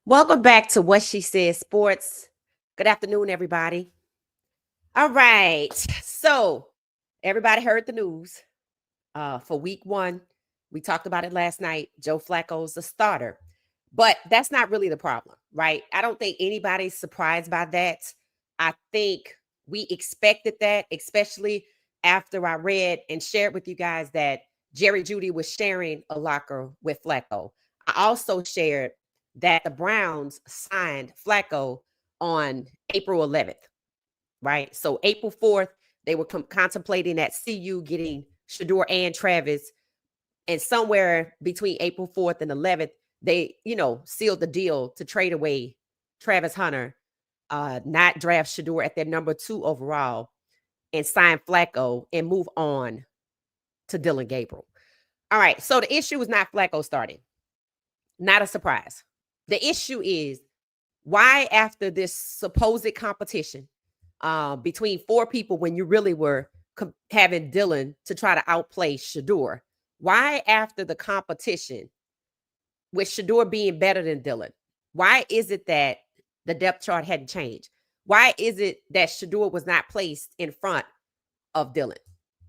Welcome back to What She Said Sports. Good afternoon, everybody. All right. So, everybody heard the news for week one. We talked about it last night. Joe Flacco's the starter. But that's not really the problem, right? I don't think anybody's surprised by that. I think we expected that, especially after I read and shared with you guys that Jerry Judy was sharing a locker with Flacco. I also shared that the Browns signed Flacco on April 11th, right? So April 4th, they were contemplating at CU getting Shedeur and Travis, and somewhere between April 4th and 11th, they, sealed the deal to trade away Travis Hunter, not draft Shedeur at their number 2 overall, and sign Flacco and move on to Dylan Gabriel. All right, so the issue is not Flacco starting. Not a surprise. The issue is why, after this supposed competition between 4 people, when you really were having Dylan to try to outplay Shedeur, why, after the competition, with Shedeur being better than Dylan, why is it that the depth chart hadn't changed? Why is it that Shedeur was not placed in front of Dylan?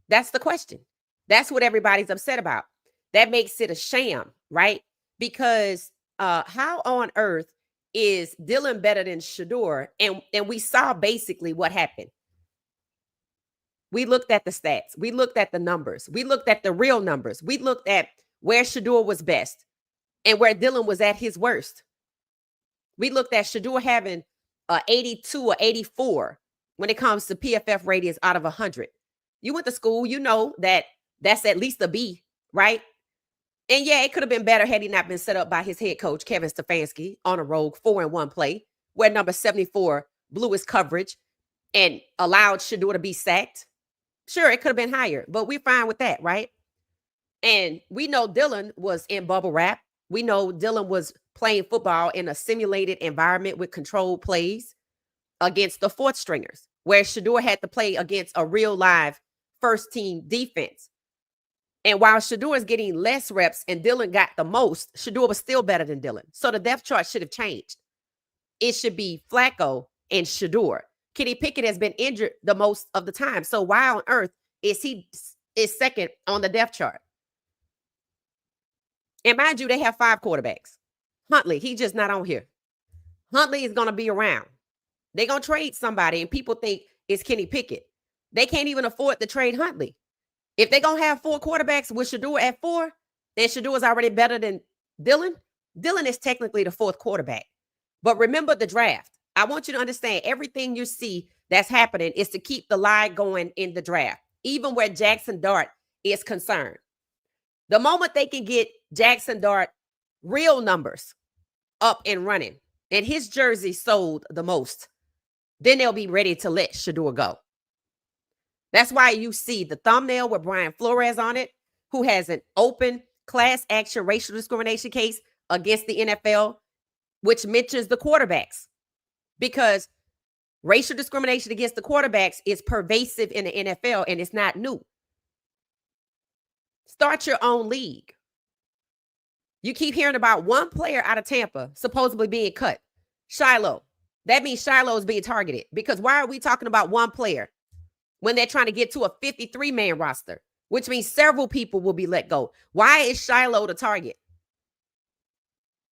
That's the question. That's what everybody's upset about. That makes it a sham, right? Because how on earth is Dylan better than Shedeur? And we saw basically what happened. We looked at the stats. We looked at the numbers. We looked at the real numbers. We looked at where Shedeur was best and where Dylan was at his worst. We looked at Shedeur having 82 or 84 when it comes to PFF ratings out of 100. You went to school, you know that's at least a B, right? And yeah, it could have been better had he not been set up by his head coach, Kevin Stefanski, on a rogue 4-1 play where number 74 blew his coverage and allowed Shedeur to be sacked. Sure, it could have been higher, but we're fine with that, right? And we know Dylan was in bubble wrap. We know Dylan was playing football in a simulated environment with controlled plays against the 4th stringers, where Shedeur had to play against a real live first team defense. And while Shedeur is getting less reps and Dylan got the most, Shedeur was still better than Dylan. So the depth chart should have changed. It should be Flacco and Shedeur. Kenny Pickett has been injured the most of the time. So why on earth is he second on the depth chart? And mind you, they have 5 quarterbacks. Huntley, he's just not on here. Huntley is going to be around. They're going to trade somebody, and people think it's Kenny Pickett. They can't even afford to trade Huntley. If they're going to have 4 quarterbacks with Shedeur at 4, then Shedeur is already better than Dylan. Dylan is technically the 4th quarterback. But remember the draft. I want you to understand everything you see that's happening is to keep the lie going in the draft, even where Jackson Dart is concerned. The moment they can get Jackson Dart real numbers up and running and his jersey sold the most, then they'll be ready to let Shedeur go. That's why you see the thumbnail with Brian Flores on it, who has an open class action racial discrimination case against the NFL, which mentions the quarterbacks, because racial discrimination against the quarterbacks is pervasive in the NFL and it's not new. Start your own league. You keep hearing about one player out of Tampa supposedly being cut, Shiloh. That means Shiloh is being targeted, because why are we talking about one player when they're trying to get to a 53-man roster, which means several people will be let go? Why is Shiloh the target?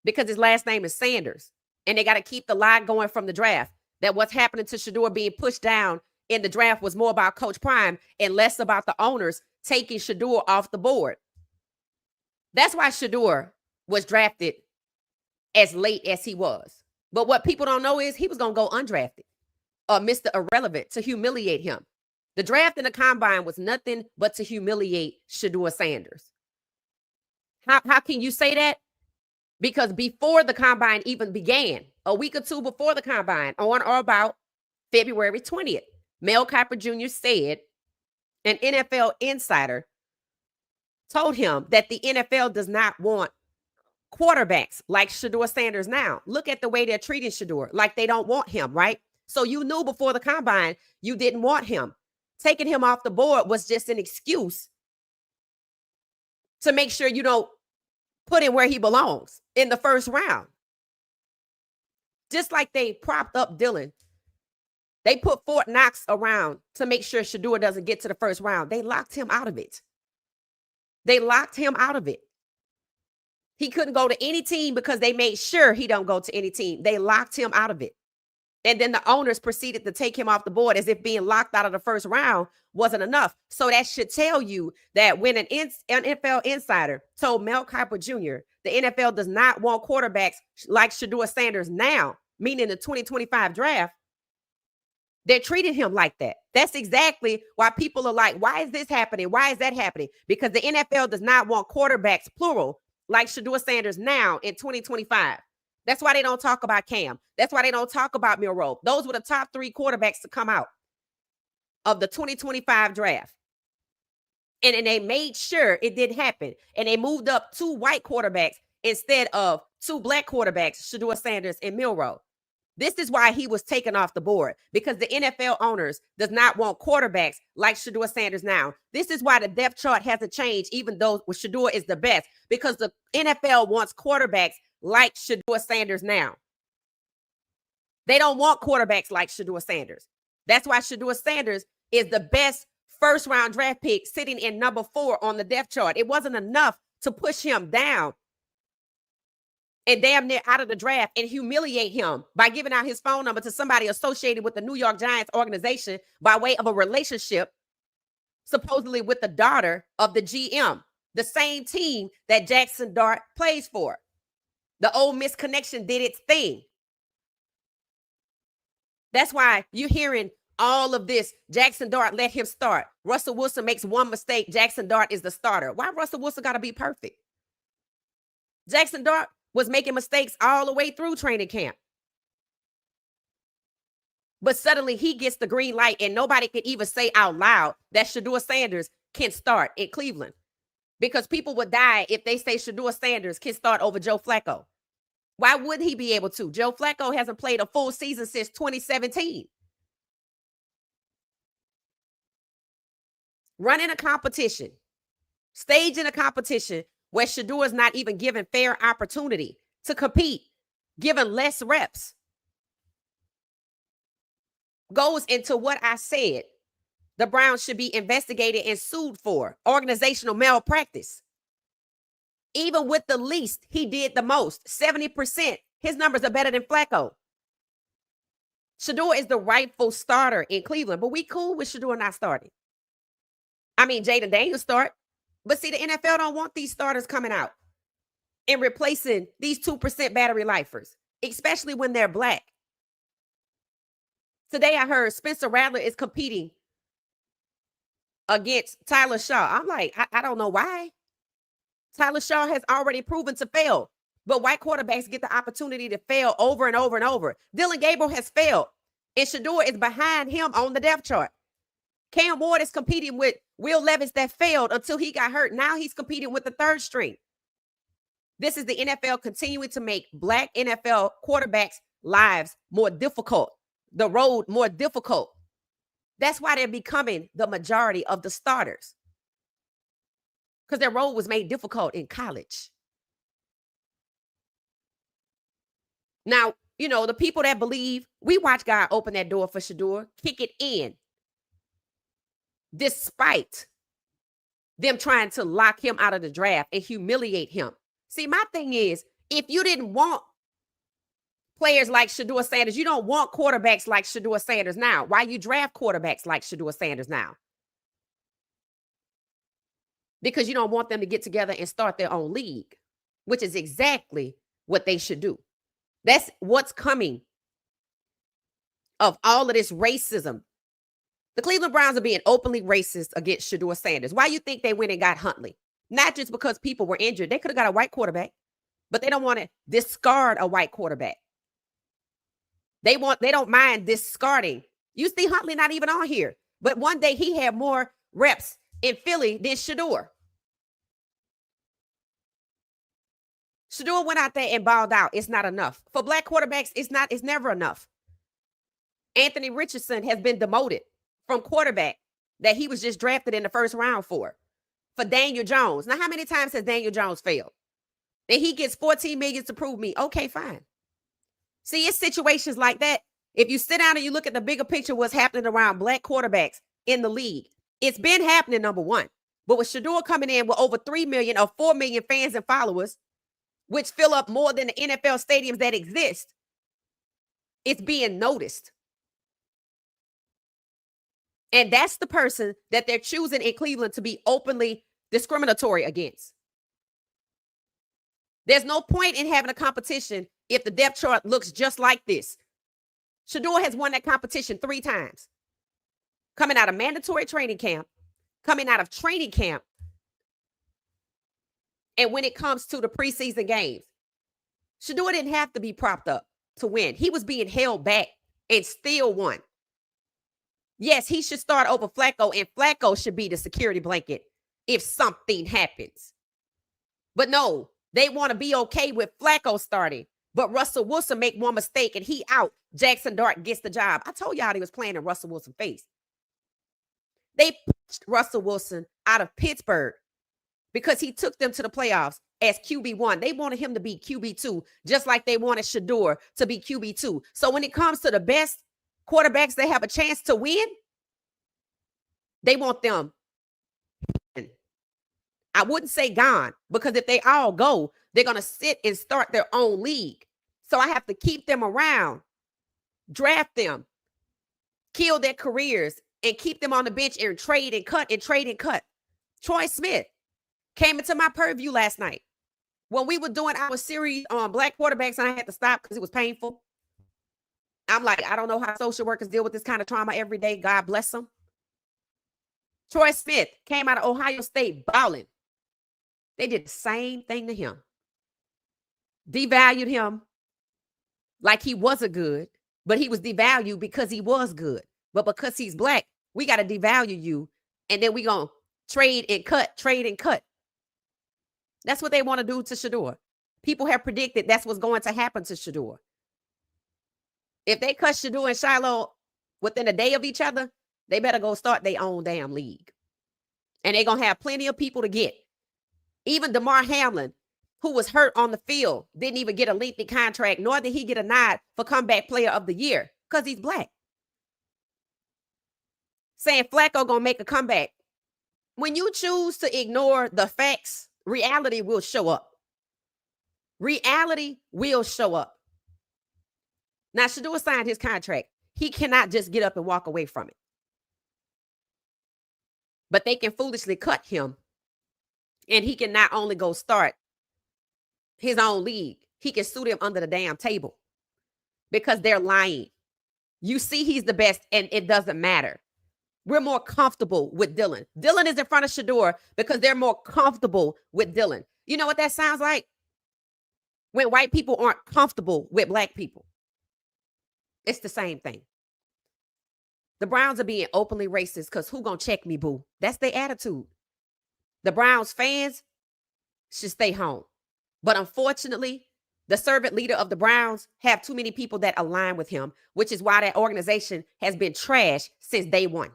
Because his last name is Sanders, and they got to keep the lie going from the draft that what's happening to Shedeur being pushed down in the draft was more about Coach Prime and less about the owners taking Shedeur off the board. That's why Shedeur was drafted as late as he was. But what people don't know is he was going to go undrafted, Mr. Irrelevant, to humiliate him. The draft and the combine was nothing but to humiliate Shedeur Sanders. How can you say that? Because before the combine even began, a week or 2 before the combine, on or about February 20th, Mel Kiper Jr. said an NFL insider told him that the NFL does not want quarterbacks like Shedeur Sanders now. Look at the way they're treating Shedeur, like they don't want him, right? So you knew before the combine you didn't want him. Taking him off the board was just an excuse to make sure you don't put him where he belongs in the first round. Just like they propped up Dylan. They put Fort Knox around to make sure Shedeur doesn't get to the first round. They locked him out of it. They locked him out of it. He couldn't go to any team because they made sure he don't go to any team. They locked him out of it. And then the owners proceeded to take him off the board as if being locked out of the first round wasn't enough. So that should tell you that when an NFL insider told Mel Kiper Jr., the NFL does not want quarterbacks like Shedeur Sanders now, meaning the 2025 draft, they're treating him like that. That's exactly why people are like, why is this happening? Why is that happening? Because the NFL does not want quarterbacks, plural, like Shedeur Sanders now in 2025. That's why they don't talk about Cam. That's why they don't talk about Milroe. Those were the top 3 quarterbacks to come out of the 2025 draft. And they made sure it did happen. And they moved up 2 white quarterbacks instead of 2 black quarterbacks, Shedeur Sanders and Milroe. This is why he was taken off the board, because the NFL owners does not want quarterbacks like Shedeur Sanders now. This is why the depth chart hasn't changed, even though Shedeur is the best, because the NFL wants quarterbacks like Shedeur Sanders now. They don't want quarterbacks like Shedeur Sanders. That's why Shedeur Sanders is the best first-round draft pick, sitting in number 4 on the depth chart. It wasn't enough to push him down and damn near out of the draft and humiliate him by giving out his phone number to somebody associated with the New York Giants organization by way of a relationship, supposedly with the daughter of the GM, the same team that Jackson Dart plays for. The Ole Miss connection did its thing. That's why you're hearing all of this. Jackson Dart let him start. Russell Wilson makes one mistake. Jackson Dart is the starter. Why Russell Wilson got to be perfect? Jackson Dart was making mistakes all the way through training camp. But suddenly he gets the green light and nobody can even say out loud that Shedeur Sanders can start in Cleveland, because people would die if they say Shedeur Sanders can start over Joe Flacco. Why wouldn't he be able to? Joe Flacco hasn't played a full season since 2017. Running a competition, staging a competition where Shedeur is not even given fair opportunity to compete, given less reps, goes into what I said the Browns should be investigated and sued for: organizational malpractice. Even with the least, he did the most. 70%. His numbers are better than Flacco. Shedeur is the rightful starter in Cleveland, but we cool with Shedeur not starting. I mean, Jaden Daniels start. But see, the NFL don't want these starters coming out and replacing these 2% battery lifers, especially when they're black. Today I heard Spencer Rattler is competing against Tyler Shaw. I'm like, I don't know why. Tyler Shaw has already proven to fail, but white quarterbacks get the opportunity to fail over and over and over. Dylan Gabriel has failed, and Shedeur is behind him on the depth chart. Cam Ward is competing with Will Levis that failed until he got hurt. Now he's competing with the 3rd string. This is the NFL continuing to make black NFL quarterbacks' lives more difficult, the road more difficult. That's why they're becoming the majority of the starters, because their road was made difficult in college. Now, you know, the people that believe, we watch God open that door for Shedeur, kick it in, despite them trying to lock him out of the draft and humiliate him. See, my thing is, if you didn't want players like Shedeur Sanders, you don't want quarterbacks like Shedeur Sanders now. Why you draft quarterbacks like Shedeur Sanders now? Because you don't want them to get together and start their own league, which is exactly what they should do. That's what's coming of all of this racism. The Cleveland Browns are being openly racist against Shedeur Sanders. Why you think they went and got Huntley? Not just because people were injured. They could have got a white quarterback, but they don't want to discard a white quarterback. They don't mind discarding. You see Huntley not even on here, but one day he had more reps in Philly than Shedeur. Shedeur went out there and balled out. It's not enough. For black quarterbacks, it's never enough. Anthony Richardson has been demoted from quarterback that he was just drafted in the 1st round for Daniel Jones. Now, how many times has Daniel Jones failed? And he gets $14 million to prove me. Okay, fine. See, it's situations like that. If you sit down and you look at the bigger picture, what's happening around black quarterbacks in the league, it's been happening, number one. But with Shedeur coming in with over 3 million or 4 million fans and followers, which fill up more than the NFL stadiums that exist, it's being noticed. And that's the person that they're choosing in Cleveland to be openly discriminatory against. There's no point in having a competition if the depth chart looks just like this. Shedeur has won that competition 3 times. Coming out of mandatory training camp, coming out of training camp, and when it comes to the preseason games. Shedeur didn't have to be propped up to win. He was being held back and still won. Yes, he should start over Flacco, and Flacco should be the security blanket if something happens. But no, they want to be okay with Flacco starting. But Russell Wilson make one mistake and he out. Jackson Dart gets the job. I told y'all he was playing in Russell Wilson's face. They pushed Russell Wilson out of Pittsburgh because he took them to the playoffs as QB1. They wanted him to be QB2, just like they wanted Shedeur to be QB2. So when it comes to the best quarterbacks that have a chance to win, they want them. I wouldn't say gone, because if they all go, they're going to sit and start their own league. So I have to keep them around, draft them, kill their careers, and keep them on the bench and trade and cut and trade and cut. Troy Smith came into my purview last night when we were doing our series on black quarterbacks, and I had to stop because it was painful. I'm like, I don't know how social workers deal with this kind of trauma every day. God bless them. Troy Smith came out of Ohio State balling. They did the same thing to him. Devalued him like he wasn't good, but he was devalued because he was good. But because he's black, we got to devalue you, and then we going to trade and cut. That's what they want to do to Shedeur. People have predicted that's what's going to happen to Shedeur. If they cut Shedeur and Shiloh within a day of each other, they better go start their own damn league. And they're going to have plenty of people to get. Even DeMar Hamlin, who was hurt on the field, didn't even get a lengthy contract, nor did he get a nod for comeback player of the year because he's black. Saying Flacco going to make a comeback. When you choose to ignore the facts, reality will show up. Reality will show up. Now, Shedeur signed his contract. He cannot just get up and walk away from it. But they can foolishly cut him. And he can not only go start his own league, he can sue them under the damn table because they're lying. You see he's the best, and it doesn't matter. We're more comfortable with Dylan. Dylan is in front of Shedeur because they're more comfortable with Dylan. You know what that sounds like? When white people aren't comfortable with black people. It's the same thing. The Browns are being openly racist because who gonna check me, boo? That's their attitude. The Browns fans should stay home. But unfortunately, the servant leader of the Browns have too many people that align with him, which is why that organization has been trashed since day one.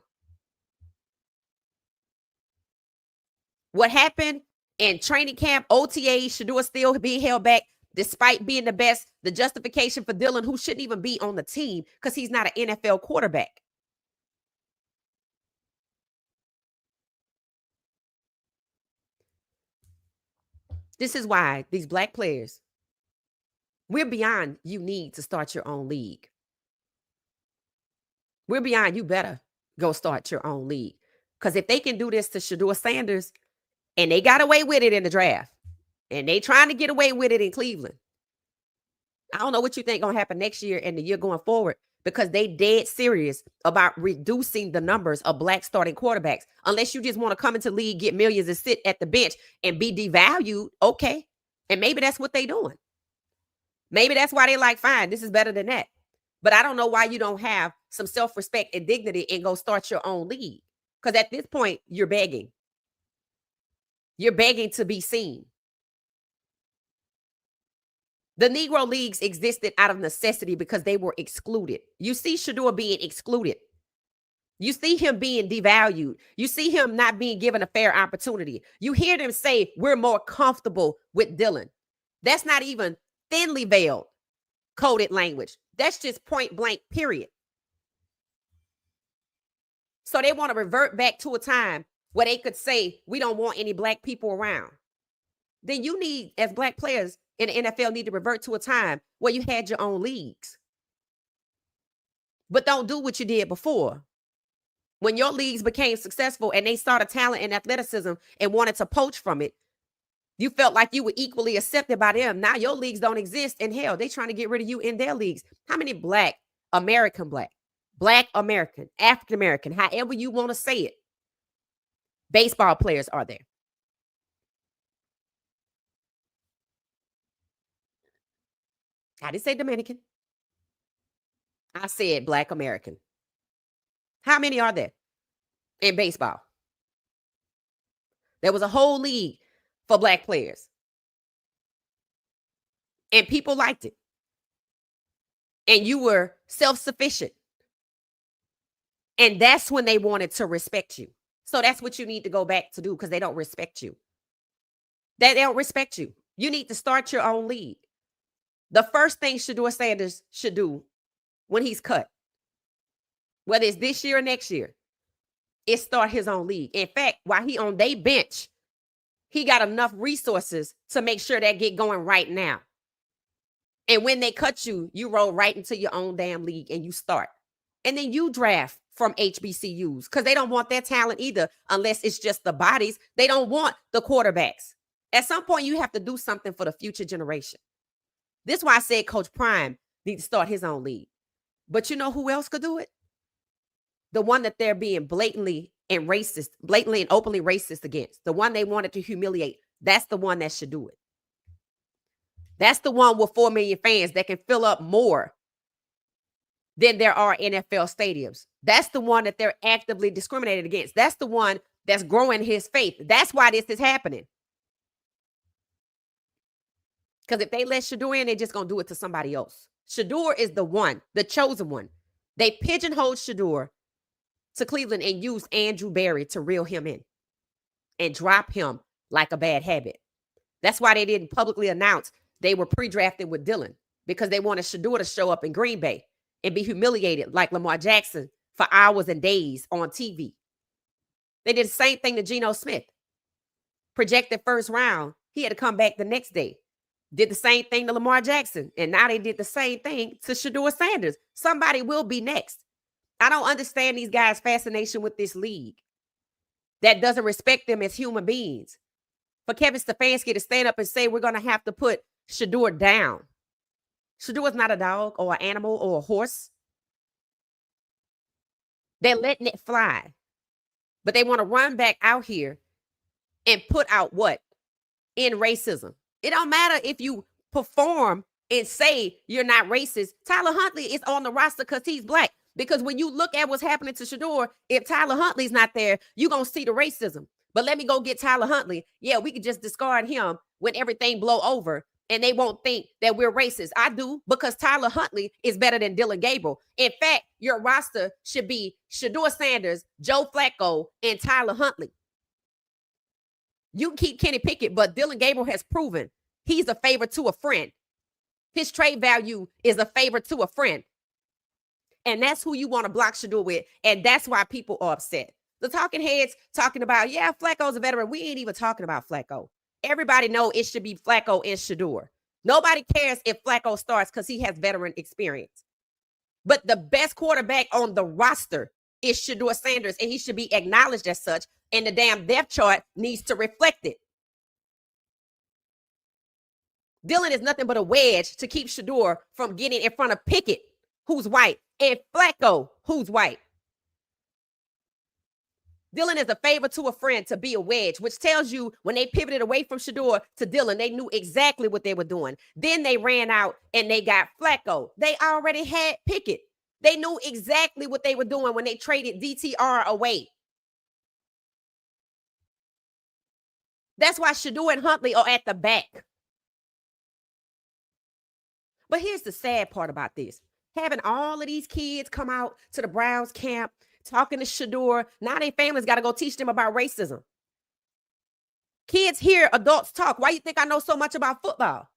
What happened in training camp, OTA, Shedeur still being held back despite being the best, the justification for Dylan, who shouldn't even be on the team because he's not an NFL quarterback. This is why these black players, we're beyond you need to start your own league. We're beyond you better go start your own league. Because if they can do this to Shedeur Sanders, and they got away with it in the draft, and they trying to get away with it in Cleveland, I don't know what you think going to happen next year and the year going forward, because they dead serious about reducing the numbers of black starting quarterbacks. Unless you just want to come into the league, get millions, and sit at the bench and be devalued, okay. And maybe that's what they doing. Maybe that's why they like, fine, this is better than that. But I don't know why you don't have some self-respect and dignity and go start your own league. Because at this point, you're begging. You're begging to be seen. The Negro Leagues existed out of necessity because they were excluded. You see Shedeur being excluded. You see him being devalued. You see him not being given a fair opportunity. You hear them say, we're more comfortable with Dylan. That's not even thinly veiled coded language. That's just point blank, period. So they want to revert back to a time where they could say, we don't want any black people around. Then you need, as black players in the NFL, need to revert to a time where you had your own leagues. But don't do what you did before. When your leagues became successful and they saw the talent and athleticism and wanted to poach from it, you felt like you were equally accepted by them. Now your leagues don't exist, and hell, they trying to get rid of you in their leagues. How many black, African American, however you want to say it, baseball players are there? I didn't say Dominican. I said Black American. How many are there in baseball? There was a whole league for black players. And people liked it. And you were self-sufficient. And that's when they wanted to respect you. So that's what you need to go back to do, because they don't respect you. They don't respect you. You need to start your own league. The first thing Shedeur Sanders should do when he's cut, whether it's this year or next year, is start his own league. In fact, while he on their bench, he got enough resources to make sure that get going right now. And when they cut you, you roll right into your own damn league and you start. And then you draft from HBCUs, because they don't want their talent either, unless it's just the bodies. They don't want the quarterbacks. At some point, you have to do something for the future generation. This is why I said Coach Prime needs to start his own league. But you know who else could do it? The one that they're being blatantly and openly racist against. The one they wanted to humiliate. That's the one that should do it. That's the one with 4 million fans that can fill up more than there are NFL stadiums. That's the one that they're actively discriminated against. That's the one that's growing his faith. That's why this is happening. Because if they let Shedeur in, they're just going to do it to somebody else. Shedeur is the one, the chosen one. They pigeonholed Shedeur to Cleveland and used Andrew Berry to reel him in and drop him like a bad habit. That's why they didn't publicly announce they were pre-drafted with Dylan, because they wanted Shedeur to show up in Green Bay and be humiliated like Lamar Jackson for hours and days on TV. They did the same thing to Geno Smith. Projected first round, he had to come back the next day. Did the same thing to Lamar Jackson. And now they did the same thing to Shedeur Sanders. Somebody will be next. I don't understand these guys' fascination with this league that doesn't respect them as human beings. For Kevin Stefanski to stand up and say we're going to have to put Shedeur down. Shedeur is not a dog or an animal or a horse. They're letting it fly. But they want to run back out here and put out what? In racism. It don't matter if you perform and say you're not racist. Tyler Huntley is on the roster because he's black. Because when you look at what's happening to Shedeur, if Tyler Huntley's not there, you're going to see the racism. But let me go get Tyler Huntley. Yeah, we could just discard him when everything blow over and they won't think that we're racist. I do, because Tyler Huntley is better than Dylan Gabriel. In fact, your roster should be Shedeur Sanders, Joe Flacco, and Tyler Huntley. You can keep Kenny Pickett, but Dylan Gabriel has proven he's a favor to a friend. His trade value is a favor to a friend. And that's who you want to block Shedeur with. And that's why people are upset. The talking heads talking about, yeah, Flacco's a veteran. We ain't even talking about Flacco. Everybody know it should be Flacco and Shedeur. Nobody cares if Flacco starts because he has veteran experience. But the best quarterback on the roster is Shedeur Sanders, and he should be acknowledged as such. And the damn depth chart needs to reflect it. Dylan is nothing but a wedge to keep Shedeur from getting in front of Pickett, who's white, and Flacco, who's white. Dylan is a favor to a friend to be a wedge, which tells you when they pivoted away from Shedeur to Dylan, they knew exactly what they were doing. Then they ran out and they got Flacco. They already had Pickett. They knew exactly what they were doing when they traded DTR away. That's why Shedeur and Huntley are at the back. But here's the sad part about this. Having all of these kids come out to the Browns camp, talking to Shedeur, now their families got to go teach them about racism. Kids hear adults talk. Why you think I know so much about football?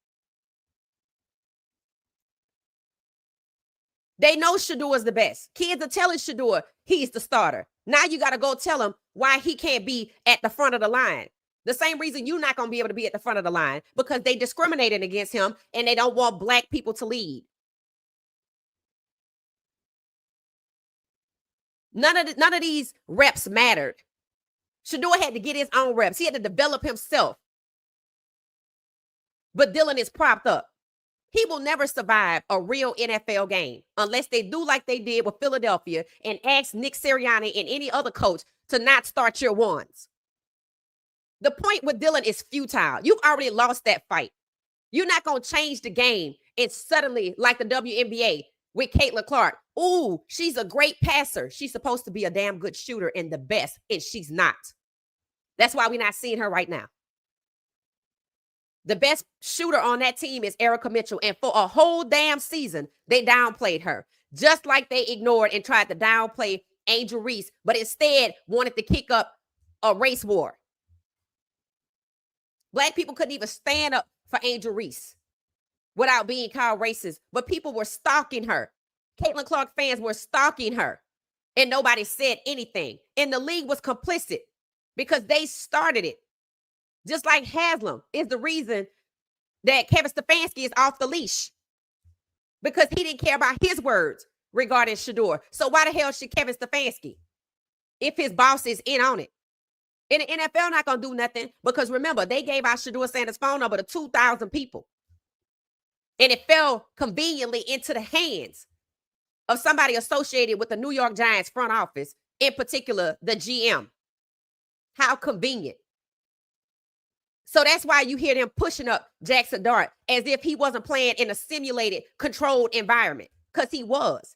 They know Shedeur is the best. Kids are telling Shedeur he's the starter. Now you got to go tell him why he can't be at the front of the line. The same reason you're not going to be able to be at the front of the line, because they discriminated against him and they don't want black people to lead. None of these reps mattered. Shedeur had to get his own reps. He had to develop himself. But Dylan is propped up. He will never survive a real NFL game unless they do like they did with Philadelphia and ask Nick Sirianni and any other coach to not start your ones. The point with Dylan is futile. You've already lost that fight. You're not going to change the game and suddenly, like the WNBA with Caitlin Clark, ooh, she's a great passer. She's supposed to be a damn good shooter and the best, and she's not. That's why we're not seeing her right now. The best shooter on that team is Erica Mitchell. And for a whole damn season, they downplayed her. Just like they ignored and tried to downplay Angel Reese, but instead wanted to kick up a race war. Black people couldn't even stand up for Angel Reese without being called racist. But people were stalking her. Caitlin Clark fans were stalking her. And nobody said anything. And the league was complicit because they started it. Just like Haslam is the reason that Kevin Stefanski is off the leash, because he didn't care about his words regarding Shedeur. So why the hell should Kevin Stefanski, if his boss is in on it? And the NFL not going to do nothing, because remember, they gave out Shedeur Sanders' phone number to 2,000 people. And it fell conveniently into the hands of somebody associated with the New York Giants front office, in particular, the GM. How convenient. So that's why you hear them pushing up Jackson Dart as if he wasn't playing in a simulated, controlled environment, because he was.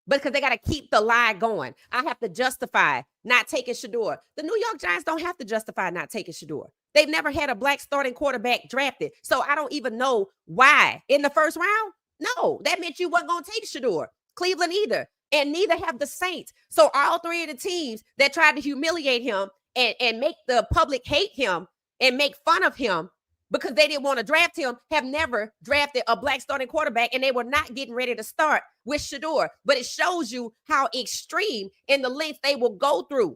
Because they got to keep the lie going. I have to justify not taking Shedeur. The New York Giants don't have to justify not taking Shedeur. They've never had a black starting quarterback drafted. So I don't even know why. In the first round? No, that meant you wasn't going to take Shedeur. Cleveland either. And neither have the Saints. So all three of the teams that tried to humiliate him and make the public hate him and make fun of him because they didn't want to draft him, have never drafted a black starting quarterback, and they were not getting ready to start with Shedeur. But it shows you how extreme in the lengths they will go through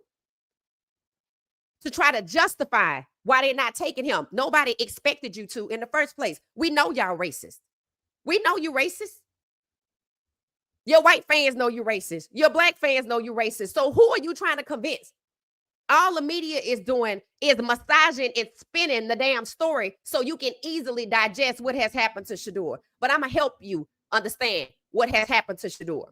to try to justify why they're not taking him. Nobody expected you to in the first place. We know y'all racist. We know you racist. Your white fans know you racist. Your black fans know you racist. So who are you trying to convince? All the media is doing is massaging and spinning the damn story so you can easily digest what has happened to Shedeur. But I'm going to help you understand what has happened to Shedeur.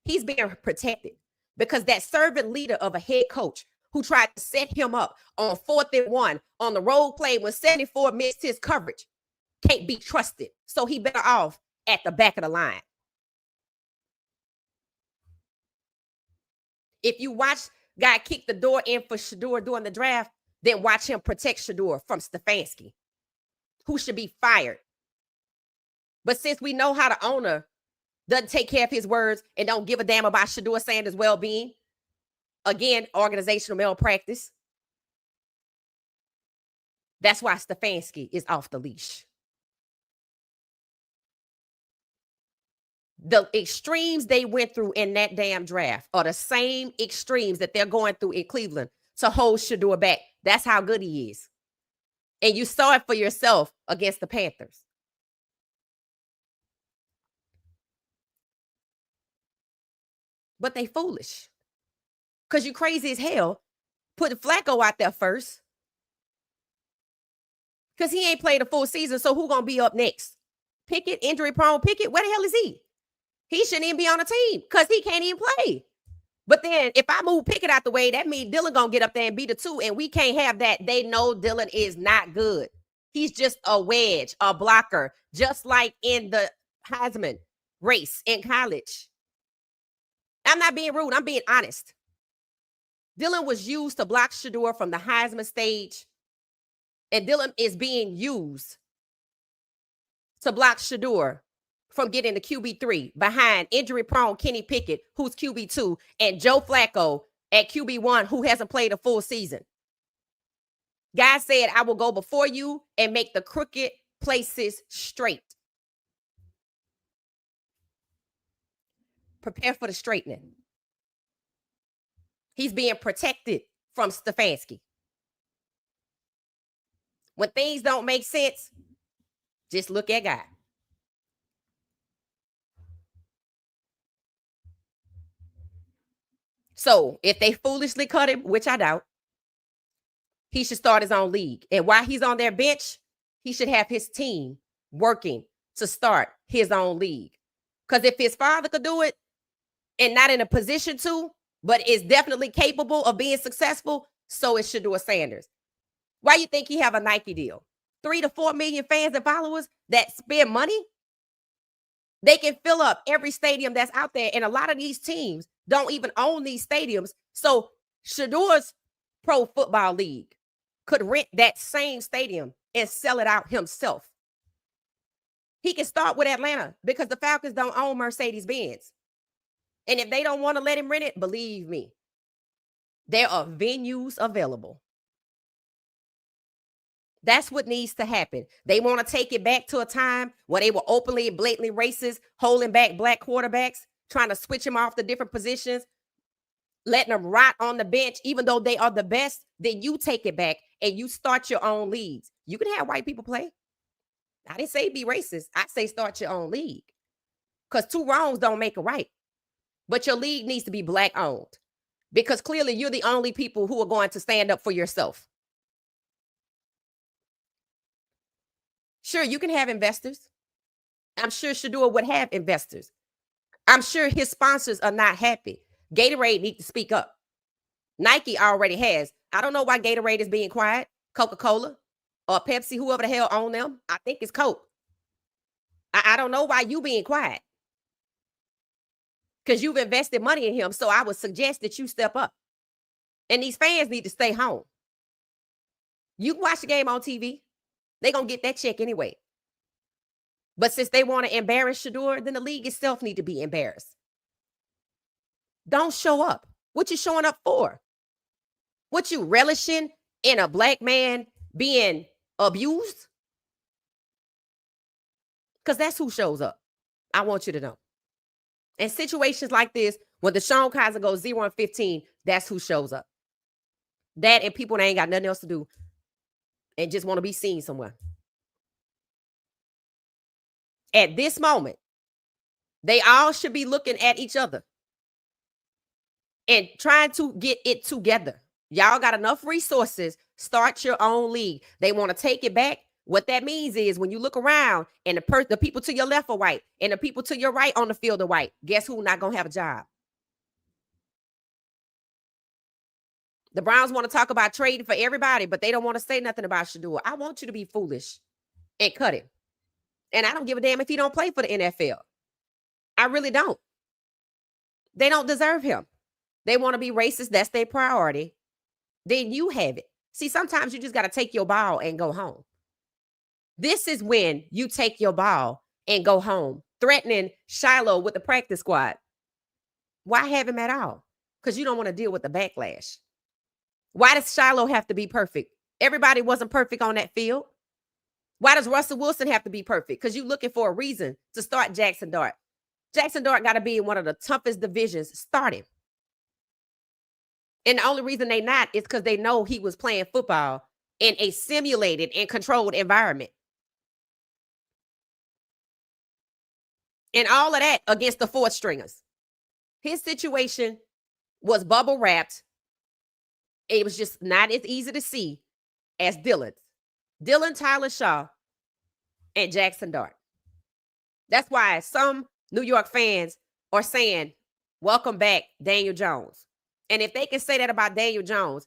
He's being protected because that servant leader of a head coach who tried to set him up on 4th and 1 on the road play when 74 missed his coverage can't be trusted. So he better off at the back of the line. If you watch guy kick the door in for Shedeur during the draft, then watch him protect Shedeur from Stefanski, who should be fired. But since we know how the owner doesn't take care of his words and don't give a damn about Shedeur Sanders' well-being, again, organizational malpractice, that's why Stefanski is off the leash. The extremes they went through in that damn draft are the same extremes that they're going through in Cleveland to hold Shedeur back. That's how good he is. And you saw it for yourself against the Panthers. But they foolish. Because you crazy as hell. Put Flacco out there first. Because he ain't played a full season, so who going to be up next? Pickett, injury-prone Pickett? Where the hell is he? He shouldn't even be on the team because he can't even play. But then if I move Pickett out the way, that means Dylan going to get up there and be the 2, and we can't have that. They know Dylan is not good. He's just a wedge, a blocker, just like in the Heisman race in college. I'm not being rude. I'm being honest. Dylan was used to block Shedeur from the Heisman stage, and Dylan is being used to block Shedeur from getting the QB3 behind injury-prone Kenny Pickett, who's QB2, and Joe Flacco at QB1, who hasn't played a full season. God said, I will go before you and make the crooked places straight. prepare for the straightening. He's being protected from Stefanski. When things don't make sense, just look at God. So if they foolishly cut him, which I doubt, he should start his own league. And while he's on their bench, he should have his team working to start his own league. Because if his father could do it and not in a position to, but is definitely capable of being successful, so is Shedeur Sanders. Why you think he have a Nike deal? 3 to 4 million fans and followers that spend money? They can fill up every stadium that's out there. And a lot of these teams don't even own these stadiums. So Shedeur's Pro Football League could rent that same stadium and sell it out himself. He can start with Atlanta because the Falcons don't own Mercedes-Benz. And if they don't want to let him rent it, believe me, there are venues available. That's what needs to happen. They want to take it back to a time where they were openly and blatantly racist, holding back black quarterbacks, trying to switch them off to different positions, letting them rot on the bench, even though they are the best. Then you take it back and you start your own leagues. You can have white people play. I didn't say be racist. I say start your own league. Because 2 wrongs don't make a right. But your league needs to be black owned. Because clearly you're the only people who are going to stand up for yourself. Sure, you can have investors. I'm sure Shedeur would have investors. I'm sure his sponsors are not happy. Gatorade needs to speak up. Nike already has. I don't know why Gatorade is being quiet. Coca-Cola or Pepsi, whoever the hell own them. I think it's Coke. I don't know why you being quiet. Because you've invested money in him. So I would suggest that you step up. And these fans need to stay home. You can watch the game on TV. They're going to get that check anyway. But since they want to embarrass Shedeur, then the league itself need to be embarrassed. Don't show up. What you showing up for? What you relishing in a black man being abused? Because that's who shows up. I want you to know. In situations like this, when Deshaun Kaiser goes 0-15, that's who shows up. That and people that ain't got nothing else to do and just want to be seen somewhere. At this moment, they all should be looking at each other and trying to get it together. Y'all got enough resources. Start your own league. They want to take it back. What that means is when you look around and the people to your left are white and the people to your right on the field are white, guess who not going to have a job? The Browns want to talk about trading for everybody, but they don't want to say nothing about Shedeur. I want you to be foolish and cut him. And I don't give a damn if he don't play for the NFL. I really don't. They don't deserve him. They want to be racist. That's their priority. Then you have it. See, sometimes you just got to take your ball and go home. This is when you take your ball and go home, threatening Shiloh with the practice squad. Why have him at all? Because you don't want to deal with the backlash. Why does Shiloh have to be perfect? Everybody wasn't perfect on that field. Why does Russell Wilson have to be perfect? Because you're looking for a reason to start Jackson Dart. Jackson Dart got to be in one of the toughest divisions. Start him. And the only reason they not is because they know he was playing football in a simulated and controlled environment. And all of that against the fourth stringers. His situation was bubble wrapped. It was just not as easy to see as Dylan's. Dylan Tyler Shaw and Jackson Dart. That's why some New York fans are saying, welcome back, Daniel Jones. And if they can say that about Daniel Jones,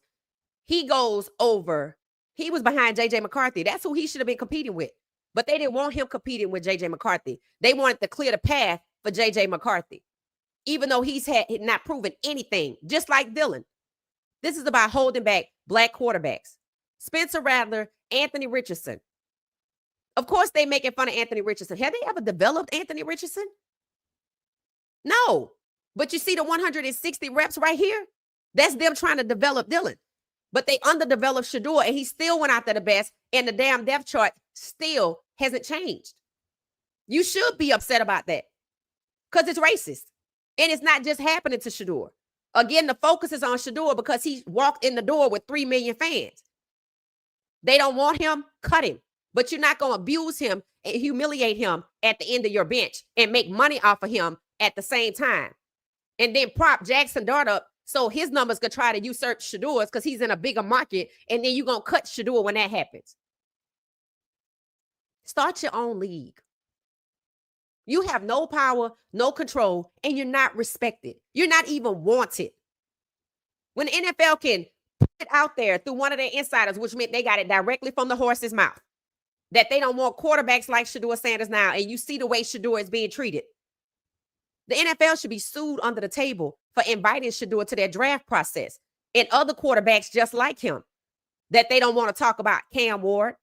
he goes over, he was behind J.J. McCarthy. That's who he should have been competing with. But they didn't want him competing with J.J. McCarthy. They wanted to clear the path for J.J. McCarthy, even though he's not proven anything, just like Dylan. This is about holding back black quarterbacks. Spencer Rattler, Anthony Richardson. Of course, they making fun of Anthony Richardson. Have they ever developed Anthony Richardson? No. But you see the 160 reps right here? That's them trying to develop Dylan. But they underdeveloped Shedeur, and he still went out there the best, and the damn depth chart still hasn't changed. You should be upset about that because it's racist. And it's not just happening to Shedeur. Again, the focus is on Shedeur because he walked in the door with 3 million fans. They don't want him, cut him. But you're not going to abuse him and humiliate him at the end of your bench and make money off of him at the same time. And then prop Jackson Dart up so his numbers could try to usurp Shedeur's because he's in a bigger market. And then you're going to cut Shedeur when that happens. Start your own league. You have no power, no control, and you're not respected. You're not even wanted. When the NFL can put it out there through one of their insiders, which meant they got it directly from the horse's mouth, that they don't want quarterbacks like Shedeur Sanders now, and you see the way Shedeur is being treated. The NFL should be sued under the table for inviting Shedeur to their draft process and other quarterbacks just like him that they don't want to talk about. Cam Ward,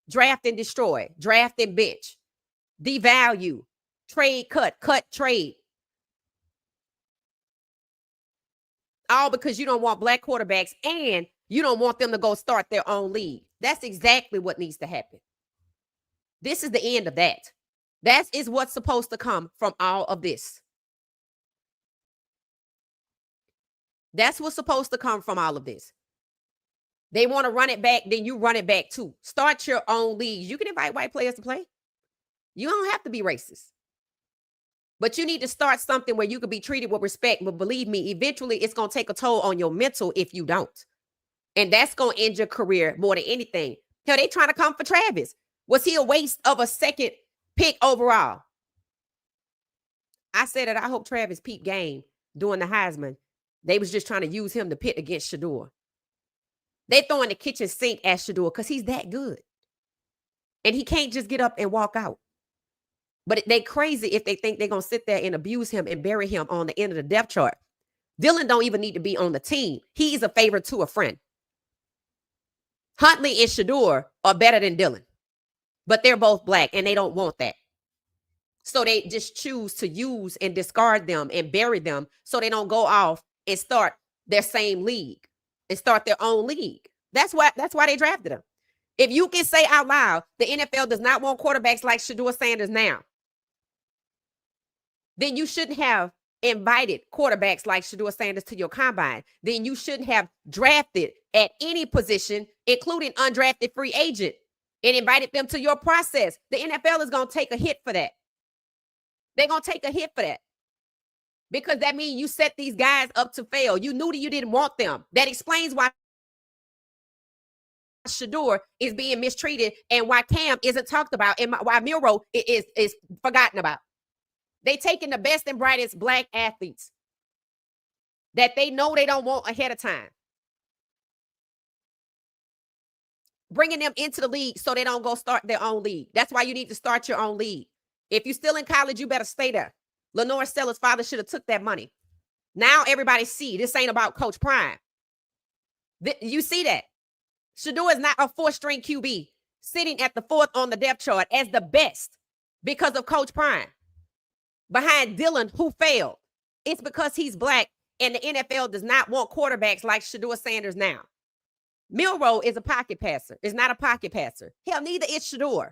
draft and destroy, draft and bench, devalue, trade, cut, trade. All because you don't want black quarterbacks and you don't want them to go start their own league. That's exactly what needs to happen. This is the end of that. That is what's supposed to come from all of this. That's what's supposed to come from all of this. They want to run it back, then you run it back too. Start your own leagues. You can invite white players to play. You don't have to be racist. But you need to start something where you can be treated with respect. But believe me, eventually it's going to take a toll on your mental if you don't. And that's going to end your career more than anything. Hell, they trying to come for Travis. Was he a waste of a second pick overall? I said that I hope Travis peaked game during the Heisman. They was just trying to use him to pit against Shedeur. They throwing the kitchen sink at Shedeur because he's that good. And he can't just get up and walk out. But they crazy if they think they're going to sit there and abuse him and bury him on the end of the depth chart. Dylan don't even need to be on the team. He's a favorite to a friend. Huntley and Shedeur are better than Dylan. But they're both black and they don't want that. So they just choose to use and discard them and bury them so they don't go off and start their same league and start their own league. That's why they drafted him. If you can say out loud, the NFL does not want quarterbacks like Shedeur Sanders now, then you shouldn't have invited quarterbacks like Shedeur Sanders to your combine. Then you shouldn't have drafted at any position, including undrafted free agent, and invited them to your process. The NFL is going to take a hit for that. They're going to take a hit for that. Because that means you set these guys up to fail. You knew that you didn't want them. That explains why Shedeur is being mistreated and why Cam isn't talked about and why Milroe is forgotten about. They taking the best and brightest black athletes that they know they don't want ahead of time, bringing them into the league so they don't go start their own league. That's why you need to start your own league. If you're still in college, you better stay there. Lenore Steller's father should have took that money. Now everybody see this ain't about Coach Prime. You see that? Shedeur is not a 4th-string QB sitting at the 4th on the depth chart as the best because of Coach Prime. Behind Dylan, who failed. It's because he's black and the NFL does not want quarterbacks like Shedeur Sanders now. Milroe is a pocket passer. It's not a pocket passer. Hell, neither is Shedeur.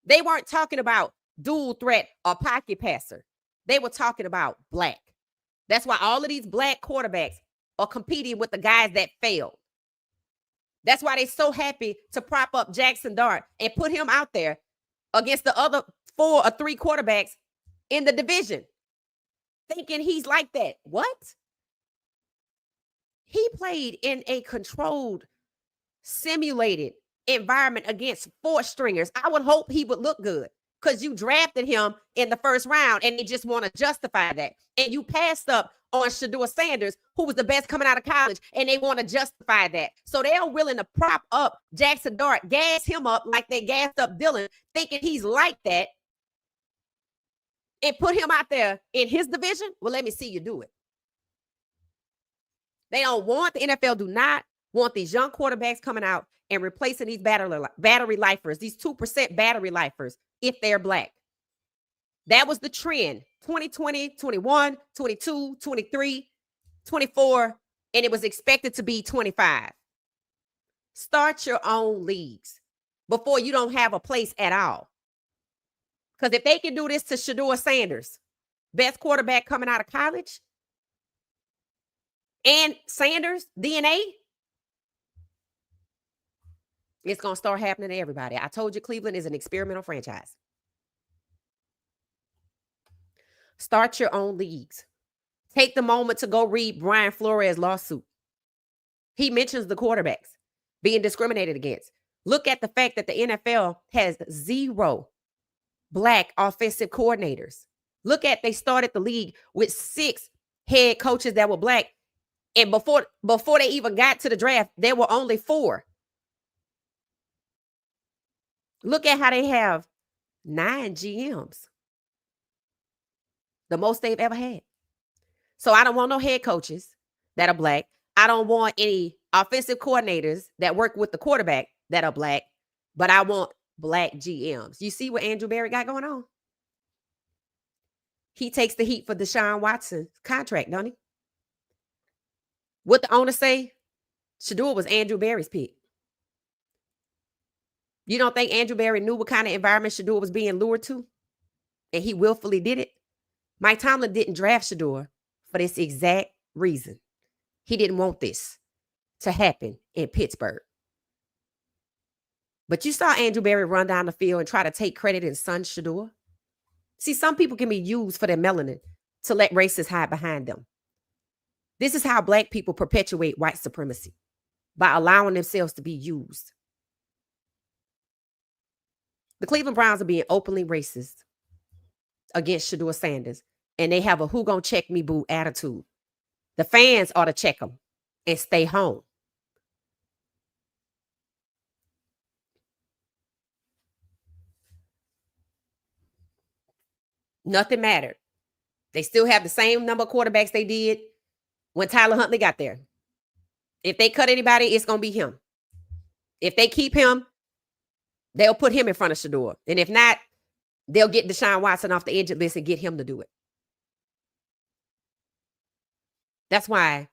They weren't talking about dual threat or pocket passer. They were talking about black. That's why all of these black quarterbacks are competing with the guys that failed. That's why they're so happy to prop up Jackson Dart and put him out there against the other 4 or 3 quarterbacks in the division, thinking he's like that. What? He played in a controlled, simulated environment against 4th-stringers. I would hope he would look good because you drafted him in the 1st round and they just want to justify that. And you passed up on Shedeur Sanders, who was the best coming out of college, and they want to justify that. So they're willing to prop up Jackson Dart, gas him up like they gassed up Dylan, thinking he's like that, and put him out there in his division. Well, let me see you do it. They don't want, the NFL do not want these young quarterbacks coming out and replacing these battery lifers, these 2% battery lifers, if they're black. That was the trend. 2020, 21, 22, 23, 24, and it was expected to be 25. Start your own leagues before you don't have a place at all. Because if they can do this to Shedeur Sanders, best quarterback coming out of college, and Sanders DNA, it's going to start happening to everybody. I told you Cleveland is an experimental franchise. Start your own leagues. Take the moment to go read Brian Flores' lawsuit. He mentions the quarterbacks being discriminated against. Look at the fact that the NFL has 0 Black offensive coordinators. Look at, they started the league with 6 head coaches that were Black. And before they even got to the draft, there were only 4. Look at how they have 9 GMs. The most they've ever had. So I don't want no head coaches that are Black. I don't want any offensive coordinators that work with the quarterback that are Black, but I want Black GMs. You see what Andrew Berry got going on? He takes the heat for Deshaun Watson's contract, don't he? What the owner say? Shedeur was Andrew Berry's pick. You don't think Andrew Berry knew what kind of environment Shedeur was being lured to? And he willfully did it? Mike Tomlin didn't draft Shedeur for this exact reason. He didn't want this to happen in Pittsburgh. But you saw Andrew Berry run down the field and try to take credit in son Shedeur. See, some people can be used for their melanin to let racists hide behind them. This is how Black people perpetuate white supremacy, by allowing themselves to be used. The Cleveland Browns are being openly racist against Shedeur Sanders, and they have a who gonna check me boo attitude. The fans ought to check them and stay home. Nothing mattered. They still have the same number of quarterbacks they did when Tyler Huntley got there. If they cut anybody, it's going to be him. If they keep him, they'll put him in front of Shedeur. And if not, they'll get Deshaun Watson off the injured list and get him to do it. That's why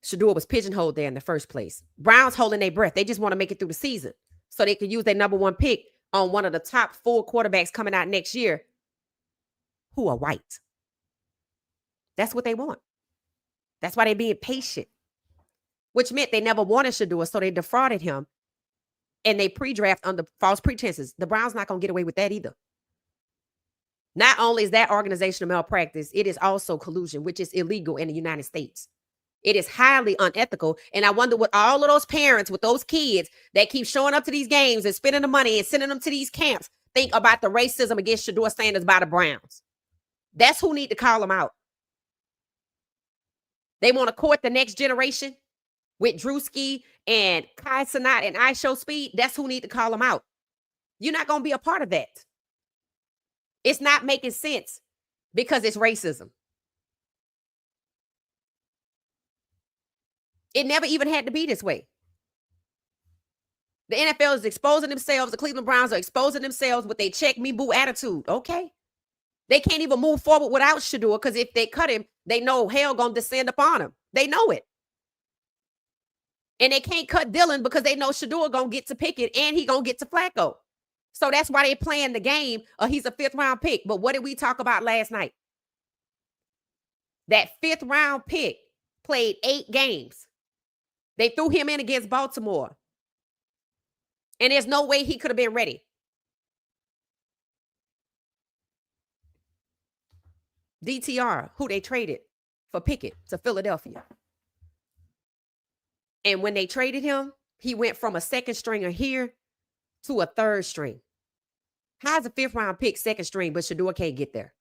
Shedeur was pigeonholed there in the first place. Browns holding their breath. They just want to make it through the season so they can use their number 1 pick on one of the top 4 quarterbacks coming out next year who are white. That's what they want. That's why they're being patient, which meant they never wanted Shedeur, so they defrauded him and they pre-draft under false pretenses. The Browns not going to get away with that either. Not only is that organizational malpractice, it is also collusion, which is illegal in the United States. It is highly unethical. And I wonder what all of those parents with those kids that keep showing up to these games and spending the money and sending them to these camps think about the racism against Shedeur Sanders by the Browns. That's who need to call them out. They want to court the next generation with Drewski and Kai Cenat and I Show Speed. That's who need to call them out. You're not going to be a part of that. It's not making sense because it's racism. It never even had to be this way. The NFL is exposing themselves. The Cleveland Browns are exposing themselves with a check me boo attitude. Okay. They can't even move forward without Shedeur because if they cut him, they know hell gonna descend upon him. They know it. And they can't cut Dillon because they know Shedeur gonna get to Pickett and he gonna get to Flacco. So that's why they playing the game. He's a 5th round pick. But what did we talk about last night? That 5th round pick played 8 games. They threw him in against Baltimore. And there's no way he could have been ready. DTR, who they traded for Pickett to Philadelphia. And when they traded him, he went from a 2nd stringer here to a 3rd string. How's a 5th round pick 2nd string, but Shedeur can't get there?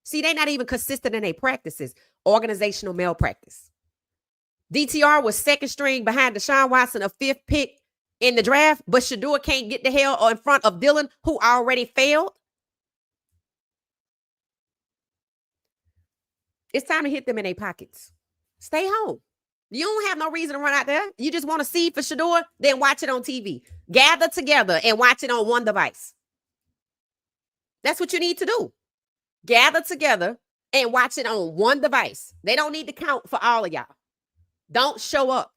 See, they're not even consistent in their practices. Organizational malpractice. DTR was 2nd string behind Deshaun Watson, a 5th pick in the draft, but Shedeur can't get the hell in front of Dillon, who already failed. It's time to hit them in their pockets. Stay home. You don't have no reason to run out there. You just want to see for Shedeur, then watch it on TV. Gather together and watch it on one device. That's what you need to do. Gather together and watch it on one device. They don't need to count for all of y'all. Don't show up.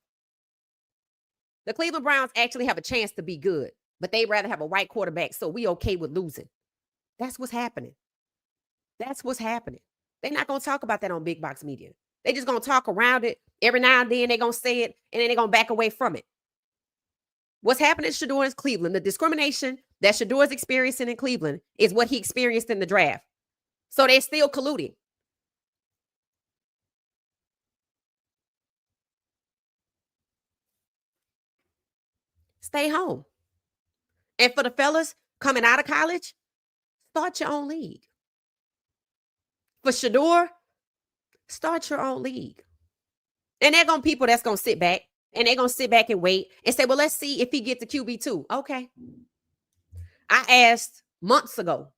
The Cleveland Browns actually have a chance to be good, but they'd rather have a white quarterback, so we okay with losing. That's what's happening. That's what's happening. They're not going to talk about that on big box media. They just going to talk around it. Every now and then they're going to say it, and then they're going to back away from it. What's happening in Shedeur in Cleveland, the discrimination that Shedeur is experiencing in Cleveland is what he experienced in the draft. So they're still colluding. Stay home. And for the fellas coming out of college, start your own league. For Shedeur, start your own league. And they're going to people that's going to sit back, and they're going to sit back and wait and say, well, let's see if he gets the QB2. Okay. I asked months ago,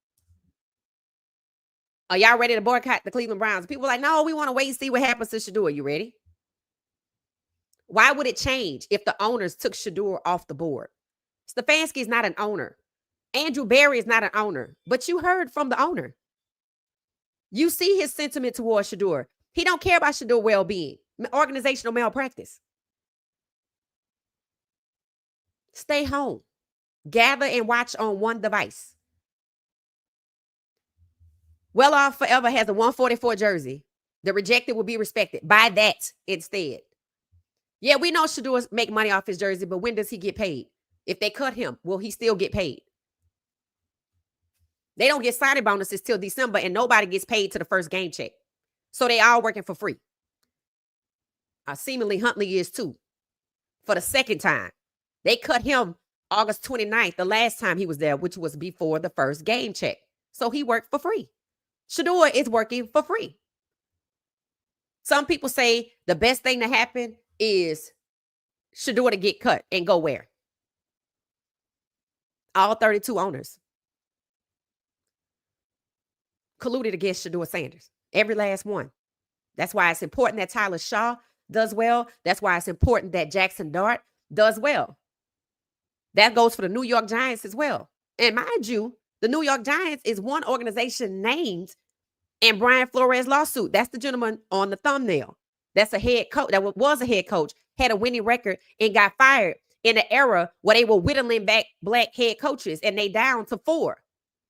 are y'all ready to boycott the Cleveland Browns? People were like, no, we want to wait and see what happens to Shedeur. You ready? Why would it change if the owners took Shedeur off the board? Stefanski is not an owner. Andrew Berry is not an owner. But you heard from the owner. You see his sentiment towards Shedeur. He don't care about Shedeur well-being. Organizational malpractice. Stay home. Gather and watch on one device. Well Off Forever has a 144 jersey. The rejected will be respected. Buy that instead. Yeah, we know Shedeur make money off his jersey, but when does he get paid? If they cut him, will he still get paid? They don't get signing bonuses till December, and nobody gets paid to the first game check. So they all working for free. Seemingly Huntley is too. For the second time. They cut him August 29th, the last time he was there, which was before the first game check. So he worked for free. Shedeur is working for free. Some people say the best thing to happen is Shedeur to get cut and go where? All 32 owners colluded against Shedeur Sanders. Every last one. That's why it's important that Tyler Shaw does well. That's why it's important that Jackson Dart does well. That goes for the New York Giants as well. And mind you, the New York Giants is one organization named in Brian Flores' lawsuit. That's the gentleman on the thumbnail. That's a head coach. That was a head coach, had a winning record, and got fired in an era where they were whittling back black head coaches, and they down to 4.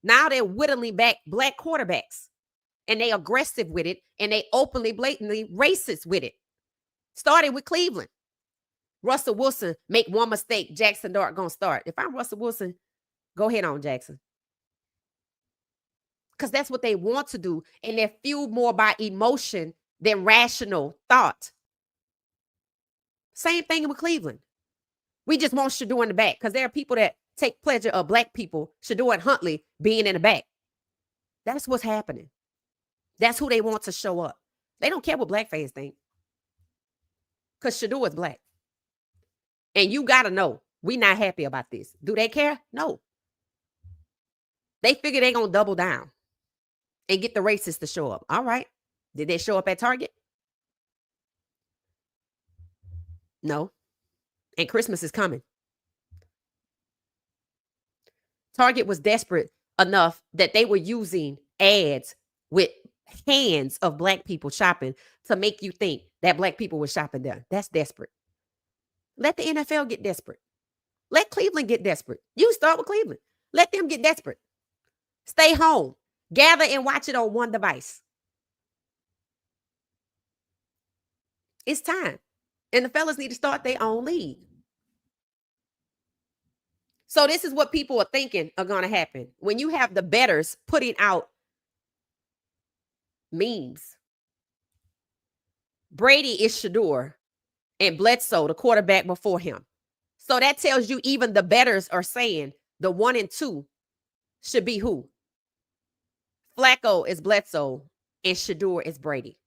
Now they're whittling back black quarterbacks, and they aggressive with it, and they openly, blatantly racist with it. Started with Cleveland. Russell Wilson make one mistake, Jackson Dart gonna start. If I'm Russell Wilson, go ahead on, Jackson. Because that's what they want to do, and they're fueled more by emotion than rational thought. Same thing with Cleveland. We just want Shedeur in the back because there are people that take pleasure of black people, Shedeur and Huntley, being in the back. That's what's happening. That's who they want to show up. They don't care what black fans think because Shedeur is black. And you got to know, we're not happy about this. Do they care? No. They figure they're going to double down and get the racists to show up. All right. Did they show up at Target? No. And Christmas is coming. Target was desperate enough that they were using ads with hands of black people shopping to make you think that black people were shopping there. That's desperate. Let the NFL get desperate. Let Cleveland get desperate. You start with Cleveland. Let them get desperate. Stay home. Gather and watch it on one device. It's time. And the fellas need to start their own league. So this is what people are thinking are going to happen. When you have the bettors putting out memes. Brady is Shedeur and Bledsoe, the quarterback before him. So that tells you even the bettors are saying the 1 and 2 should be who? Flacco is Bledsoe and Shedeur is Brady.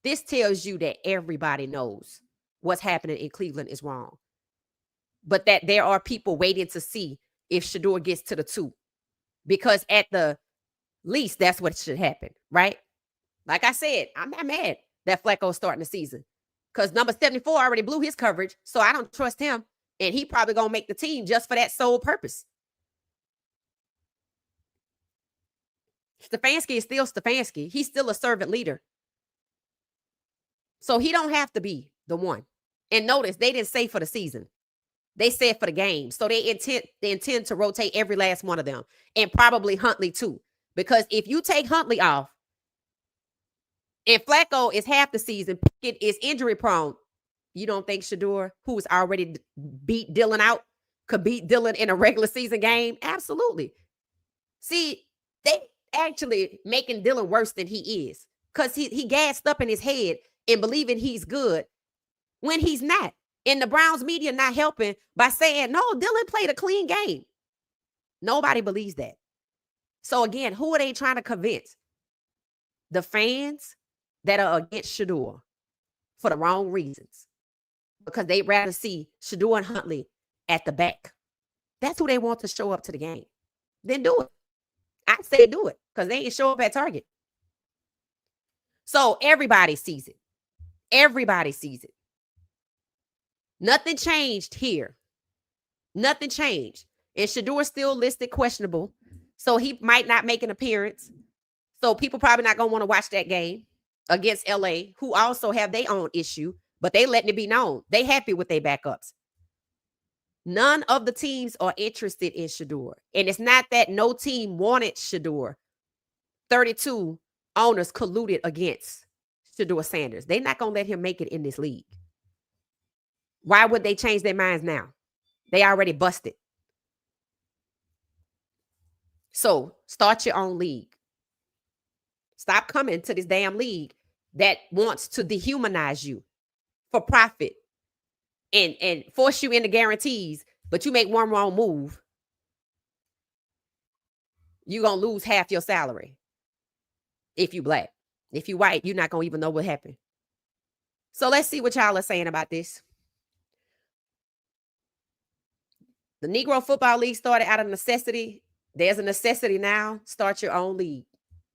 This tells you that everybody knows what's happening in Cleveland is wrong. But that there are people waiting to see if Shedeur gets to the 2. Because at the least, that's what should happen, right? Like I said, I'm not mad that Flacco's starting the season. Because number 74 already blew his coverage, so I don't trust him. And he probably going to make the team just for that sole purpose. Stefanski is still Stefanski. He's still a servant leader. So he don't have to be the one. And notice, they didn't say for the season. They said for the game. So they intend to rotate every last one of them. And probably Huntley too. Because if you take Huntley off, And Flacco is half the season. Pickett is injury prone. You don't think Shedeur, who's already beat Dylan out, could beat Dylan in a regular season game? Absolutely. See, they actually making Dylan worse than he is because he gassed up in his head and believing he's good when he's not. And the Browns media not helping by saying, no, Dylan played a clean game. Nobody believes that. So again, who are they trying to convince? The fans that are against Shedeur for the wrong reasons. Because they'd rather see Shedeur and Huntley at the back. That's who they want to show up to the game. Then do it. I say do it because they ain't show up at Target. So everybody sees it. Everybody sees it. Nothing changed here. Nothing changed. And Shedeur still listed questionable. So he might not make an appearance. So people probably not going to want to watch that game against LA, who also have their own issue, but they letting it be known. They happy with their backups. None of the teams are interested in Shedeur. And it's not that no team wanted Shedeur. 32 owners colluded against Shedeur Sanders. They're not going to let him make it in this league. Why would they change their minds now? They already busted. So start your own league. Stop coming to this damn league that wants to dehumanize you for profit and force you into guarantees, but you make one wrong move, you're going to lose half your salary. If you black. If you white, you're not going to even know what happened. So let's see what y'all are saying about this. The Negro Football League started out of necessity. There's a necessity now. Start your own league.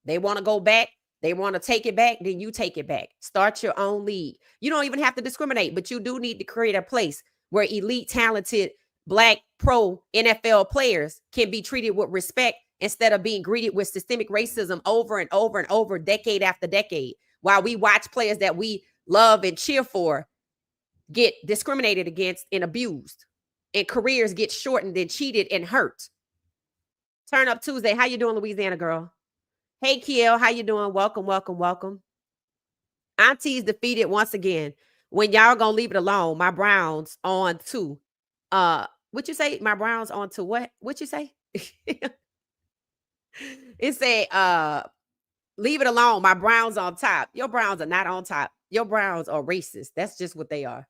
They want to go back. They want to take it back. Then you take it back. Start your own league. You don't even have to discriminate, but you do need to create a place where elite, talented, black pro NFL players can be treated with respect instead of being greeted with systemic racism over and over and over, decade after decade, while we watch players that we love and cheer for get discriminated against and abused, and careers get shortened and cheated and hurt. Turn Up Tuesday. How you doing, Louisiana girl? Hey, Kiel, how you doing? Welcome, welcome, welcome. Auntie's defeated once again. When y'all gonna leave it alone, my Browns on to, what you say? My Browns on to what? What you say? It said, leave it alone. My Browns on top. Your Browns are not on top. Your Browns are racist. That's just what they are.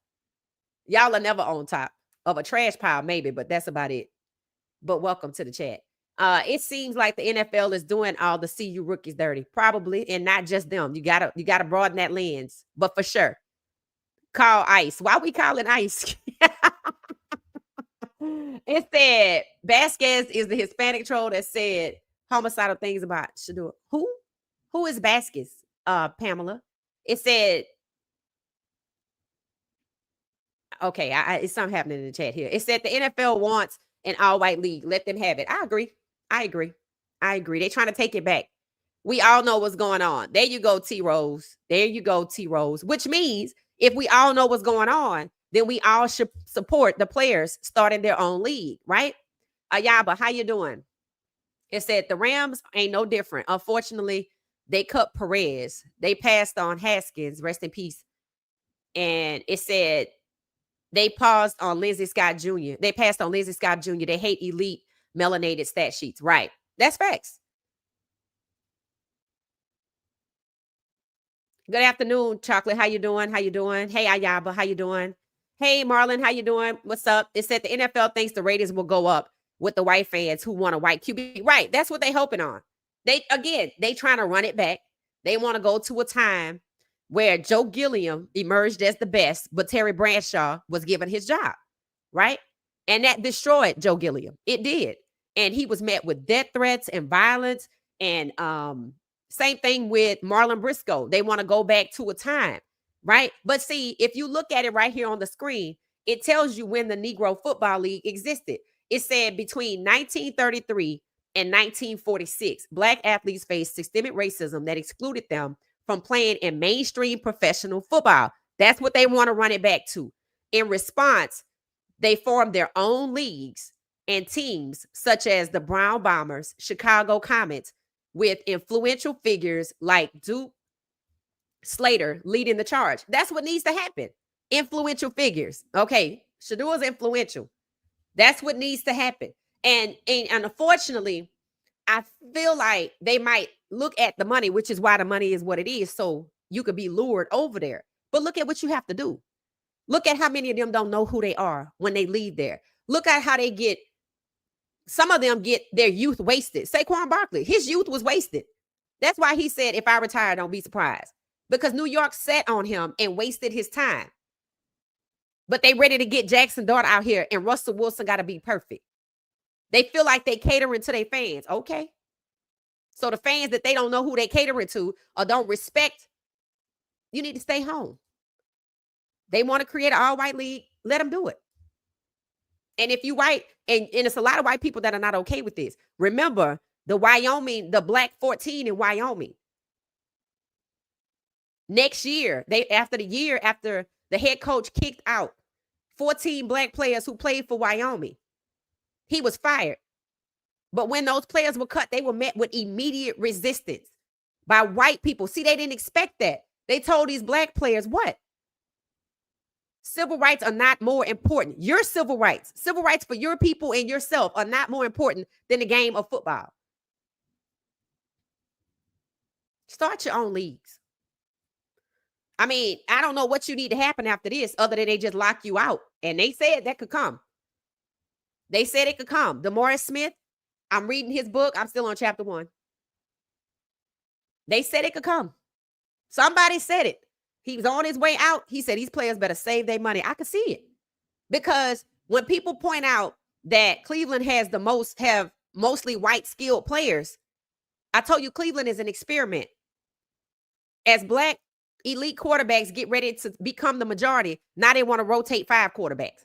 Y'all are never on top of a trash pile, maybe, but that's about it. But welcome to the chat. It seems like the NFL is doing all the CU rookies dirty, probably, and not just them. You gotta broaden that lens, but for sure, call ICE. Why we calling ICE? It said Vasquez is the Hispanic troll that said homicidal things about Shedeur. Who is Vasquez? Pamela. It said. Okay, it's something happening in the chat here. It said the NFL wants an all-white league. Let them have it. I agree. They're trying to take it back. We all know what's going on. There you go, T-Rose. Which means if we all know what's going on, then we all should support the players starting their own league, right? Ayaba, how you doing? It said the Rams ain't no different. Unfortunately, they cut Perez. They passed on Haskins. Rest in peace. And it said they paused on Lindsey Scott Jr. They passed on Lindsey Scott Jr. They hate elite melanated stat sheets. Right. That's facts. Good afternoon, Chocolate. How you doing? Hey, Ayaba. How you doing? Hey, Marlon. How you doing? What's up? It said the NFL thinks the ratings will go up with the white fans who want a white QB. Right. That's what they hoping on. They trying to run it back. They want to go to a time where Joe Gilliam emerged as the best, but Terry Bradshaw was given his job, right? And that destroyed Joe Gilliam. It did. And he was met with death threats and violence. And same thing with Marlon Briscoe. They want to go back to a time, right? But see, if you look at it right here on the screen, it tells you when the Negro Football League existed. It said between 1933 and 1946, black athletes faced systemic racism that excluded them from playing in mainstream professional football. That's what they want to run it back to. In response, they formed their own leagues and teams such as the Brown Bombers, Chicago Comets, with influential figures like Duke Slater leading the charge. That's what needs to happen. Influential figures. Okay, Shedeur is influential. That's what needs to happen. And unfortunately, I feel like they might look at the money, which is why the money is what it is. So you could be lured over there. But look at what you have to do. Look at how many of them don't know who they are when they leave there. Look at how they get, some of them get their youth wasted. Saquon Barkley, his youth was wasted. That's why he said, if I retire, don't be surprised. Because New York sat on him and wasted his time. But they ready to get Jackson Dart out here, and Russell Wilson got to be perfect. They feel like they catering to their fans. Okay. So the fans that they don't know who they catering to or don't respect, you need to stay home. They want to create an all-white league, let them do it. And if you white, and it's a lot of white people that are not okay with this. Remember, the Black 14 in Wyoming. Next year, after the head coach kicked out 14 black players who played for Wyoming, he was fired. But when those players were cut, they were met with immediate resistance by white people. See, they didn't expect that. They told these black players what? Civil rights are not more important. Your civil rights for your people and yourself are not more important than the game of football. Start your own leagues. I mean, I don't know what you need to happen after this other than they just lock you out. And they said that could come. They said it could come. DeMaurice Smith, I'm reading his book. I'm still on chapter 1. They said it could come. Somebody said it. He was on his way out. He said these players better save their money. I could see it. Because when people point out that Cleveland has have mostly white skilled players, I told you Cleveland is an experiment. As black elite quarterbacks get ready to become the majority, now they want to rotate 5 quarterbacks.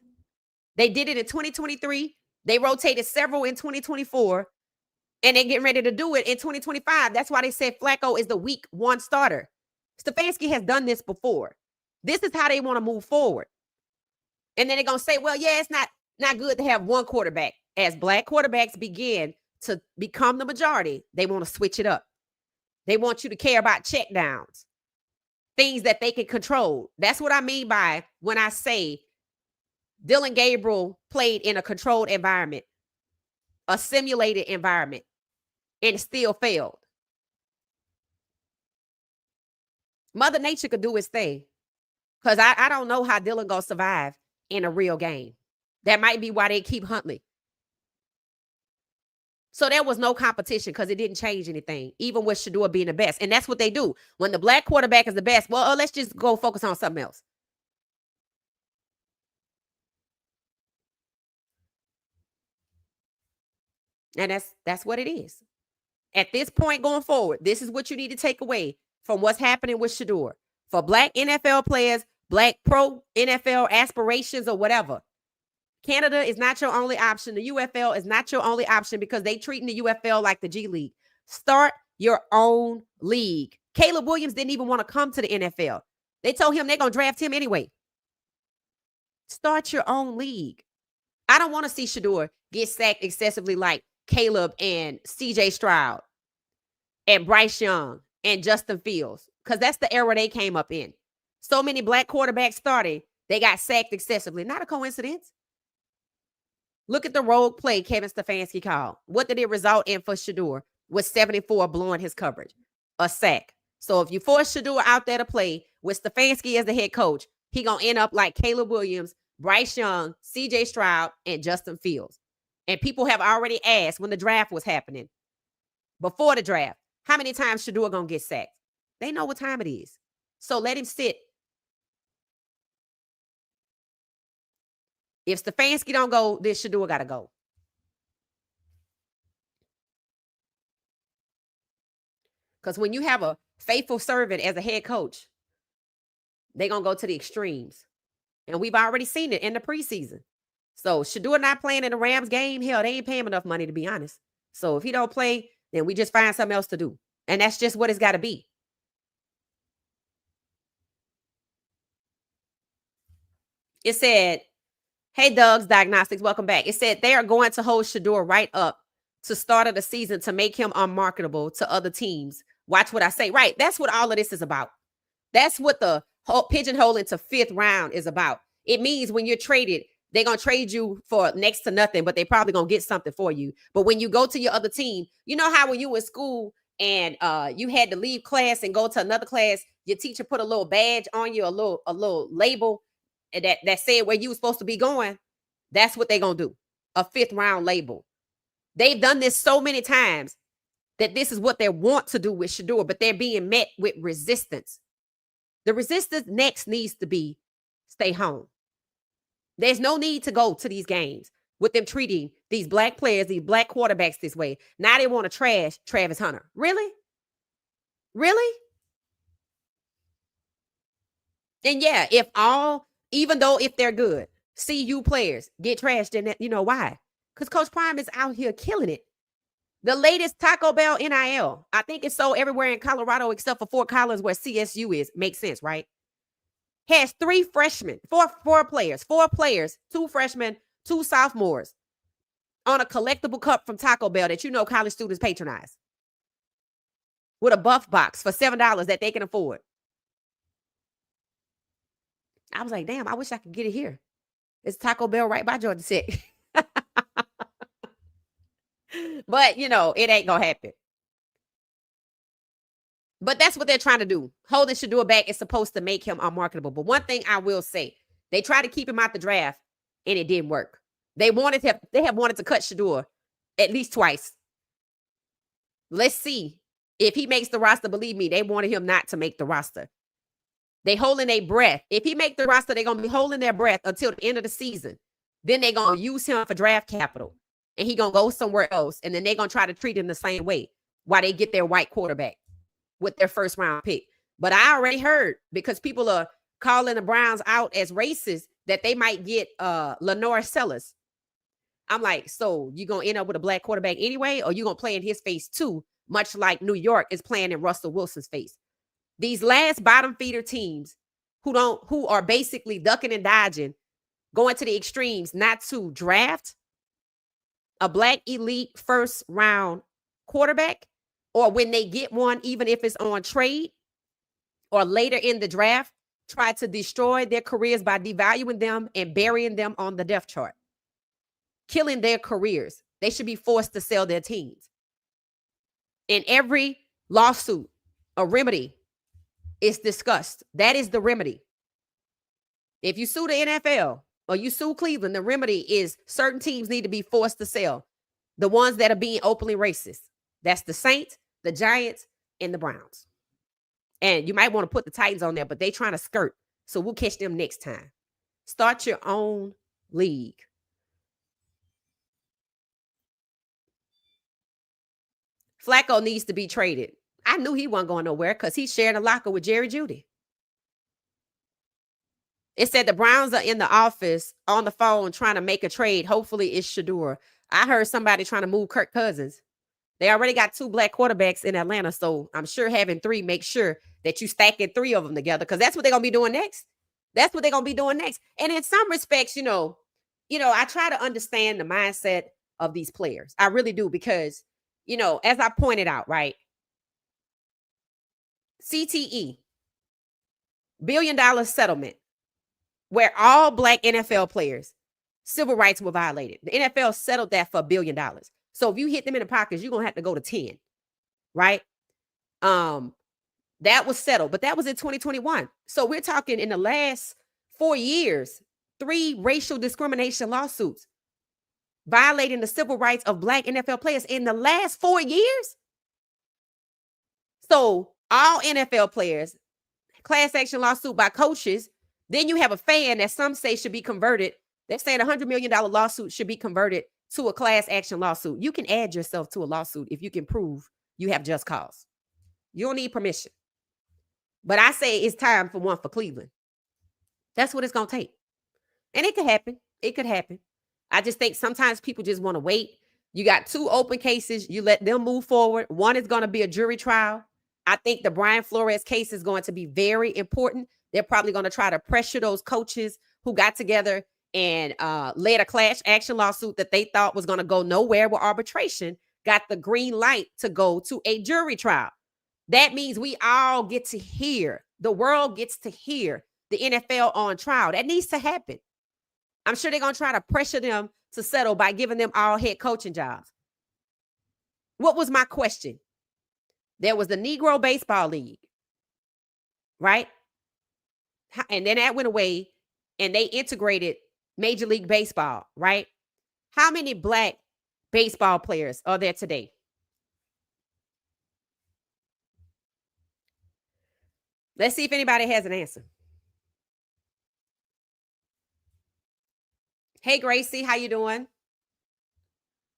They did it in 2023. They rotated several in 2024. And they're getting ready to do it in 2025. That's why they said Flacco is the week 1 starter. Stefanski has done this before. This is how they want to move forward. And then they're going to say, well, yeah, it's not good to have one quarterback. As black quarterbacks begin to become the majority, they want to switch it up. They want you to care about check downs, things that they can control. That's what I mean by when I say Dylan Gabriel played in a controlled environment, a simulated environment, and still failed. Mother Nature could do its thing. Because I don't know how Dylan going to survive in a real game. That might be why they keep Huntley. So there was no competition because it didn't change anything, even with Shedeur being the best. And that's what they do. When the black quarterback is the best, well, let's just go focus on something else. And that's what it is. At this point going forward, this is what you need to take away from what's happening with Shedeur. For black NFL players, black pro NFL aspirations or whatever, Canada is not your only option. The UFL is not your only option because they treating the UFL like the G League. Start your own league. Caleb Williams didn't even want to come to the NFL. They told him they're going to draft him anyway. Start your own league. I don't want to see Shedeur get sacked excessively like Caleb and CJ Stroud and Bryce Young and Justin Fields, because that's the era they came up in. So many black quarterbacks starting, they got sacked excessively. Not a coincidence. Look at the rogue play Kevin Stefanski called. What did it result in for Shedeur? With 74 blowing his coverage? A sack. So if you force Shedeur out there to play with Stefanski as the head coach, he going to end up like Caleb Williams, Bryce Young, CJ Stroud, and Justin Fields. And people have already asked when the draft was happening, before the draft, how many times Shedeur going to get sacked? They know what time it is. So let him sit. If Stefanski don't go, then Shedeur got to go. Because when you have a faithful servant as a head coach, they're going to go to the extremes. And we've already seen it in the preseason. So Shedeur not playing in the Rams game, hell, they ain't paying him enough money, to be honest. So if he don't play, then we just find something else to do. And that's just what it's got to be. It said, hey, Doug's Diagnostics, welcome back. It said they are going to hold Shedeur right up to start of the season to make him unmarketable to other teams. Watch what I say. Right. That's what all of this is about. That's what the whole pigeonhole into fifth round is about. It means when you're traded, they're gonna trade you for next to nothing, but they probably gonna get something for you. But when you go to your other team, you know how when you were in school and you had to leave class and go to another class, your teacher put a little badge on you, a little label that said where you were supposed to be going. That's what they're gonna do. A fifth round label. They've done this so many times that this is what they want to do with Shedeur, but they're being met with resistance. The resistance next needs to be stay home. There's no need to go to these games with them treating these black players, these black quarterbacks this way. Now they want to trash Travis Hunter. Really? Really? And yeah, even though if they're good, CU players get trashed, then you know why? Because Coach Prime is out here killing it. The latest Taco Bell NIL, I think it's sold everywhere in Colorado except for Fort Collins where CSU is. Makes sense, right? Has four players, two freshmen, two sophomores on a collectible cup from Taco Bell that you know college students patronize with a buff box for $7 that they can afford. I was like, damn, I wish I could get it here. It's Taco Bell right by Georgia Tech. But, it ain't going to happen. But that's what they're trying to do. Holding Shedeur back is supposed to make him unmarketable. But one thing I will say, they tried to keep him out the draft, and it didn't work. They have wanted to cut Shedeur at least twice. Let's see if he makes the roster. Believe me, they wanted him not to make the roster. They holding their breath. If he make the roster, they're going to be holding their breath until the end of the season. Then they're going to use him for draft capital. And he going to go somewhere else. And then they're going to try to treat him the same way while they get their white quarterback with their first round pick. But I already heard, because people are calling the Browns out as racist, that they might get Lenore Sellers. I'm like, so you going to end up with a black quarterback anyway, or you going to play in his face too, much like New York is playing in Russell Wilson's face? These last bottom feeder teams who are basically ducking and dodging, going to the extremes not to draft a black elite first round quarterback, or when they get one, even if it's on trade or later in the draft, try to destroy their careers by devaluing them and burying them on the depth chart, killing their careers. They should be forced to sell their teams. In every lawsuit, a remedy is discussed. That is the remedy. If you sue the NFL or you sue Cleveland, the remedy is certain teams need to be forced to sell. The ones that are being openly racist. That's the Saints, the Giants, and the Browns. And you might want to put the Titans on there, but they trying to skirt. So we'll catch them next time. Start your own league. Flacco needs to be traded. I knew he wasn't going nowhere because he's sharing a locker with Jerry Jeudy. It said the Browns are in the office on the phone trying to make a trade. Hopefully it's Shedeur. I heard somebody trying to move Kirk Cousins. They already got 2 black quarterbacks in Atlanta, so I'm sure having 3, make sure that you stacking 3 of them together, because that's what they're going to be doing next. That's what they're going to be doing next. And in some respects, I try to understand the mindset of these players. I really do, because, as I pointed out, right, CTE, $1 billion settlement, where all black NFL players, civil rights were violated. The NFL settled that for $1 billion. So if you hit them in the pockets, you're going to have to go to 10, right? That was settled, but that was in 2021. So we're talking in the last 4 years, 3 racial discrimination lawsuits violating the civil rights of black NFL players in the last 4 years. So all NFL players, class action lawsuit by coaches. Then you have a fan that some say should be converted. They're saying a $100 million lawsuit should be converted to a class action lawsuit. You can add yourself to a lawsuit if you can prove you have just cause. You don't need permission. But I say it's time for one for Cleveland. That's what it's going to take. And it could happen. It could happen. I just think sometimes people just want to wait. You got 2 open cases. You let them move forward. One is going to be a jury trial. I think the Brian Flores case is going to be very important. They're probably going to try to pressure those coaches who got together and led a class action lawsuit that they thought was going to go nowhere with arbitration, got the green light to go to a jury trial. That means we all get to hear the world gets to hear the NFL on trial. That needs to happen. I'm sure they're going to try to pressure them to settle by giving them all head coaching jobs. What was my question? There was the Negro Baseball League, right? And then that went away and they integrated Major League Baseball, right? How many black baseball players are there today? Let's see if anybody has an answer. Hey, Gracie, how you doing?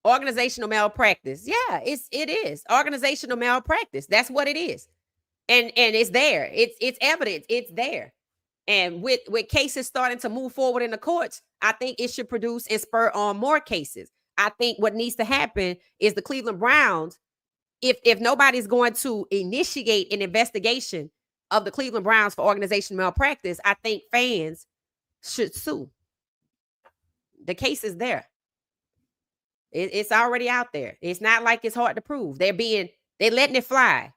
Organizational malpractice. Yeah, it is organizational malpractice. That's what it is, and it's there. It's evidence. It's there, and with cases starting to move forward in the courts, I think it should produce and spur on more cases. I think what needs to happen is the Cleveland Browns. If nobody's going to initiate an investigation of the Cleveland Browns for organizational malpractice, I think fans should sue. The case is there. It's already out there. It's not like it's hard to prove. They're letting it fly.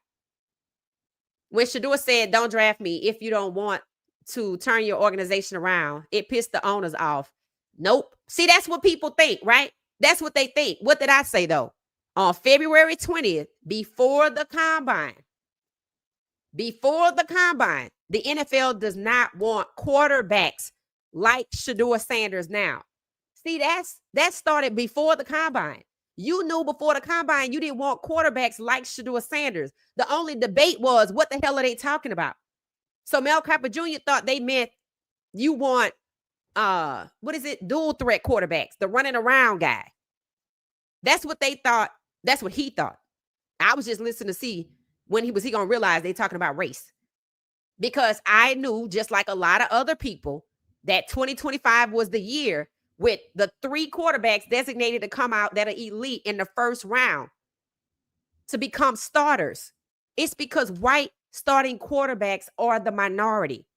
When Shedeur said, "Don't draft me if you don't want to turn your organization around," it pissed the owners off. Nope. See, that's what people think, right? That's what they think. What did I say though? On February 20th, before the combine, the NFL does not want quarterbacks like Shedeur Sanders now. See, that started before the combine. You knew before the combine you didn't want quarterbacks like Shedeur Sanders. The only debate was, what the hell are they talking about? So Mel Kiper Jr. thought they meant you want dual threat quarterbacks, the running around guy. That's what they thought. That's what he thought. I was just listening to see when he gonna realize they talking about race. Because I knew, just like a lot of other people, that 2025 was the year with the 3 quarterbacks designated to come out that are elite in the first round to become starters. It's because white starting quarterbacks are the minority.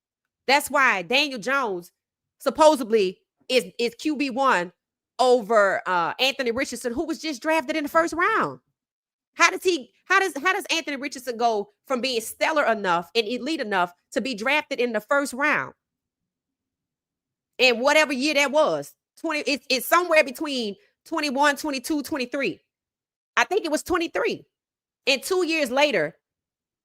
That's why Daniel Jones supposedly is QB1 over Anthony Richardson, who was just drafted in the first round. How does Anthony Richardson go from being stellar enough and elite enough to be drafted in the first round? And whatever year that was, it's somewhere between 21, 22, 23. I think it was 23. And 2 years later,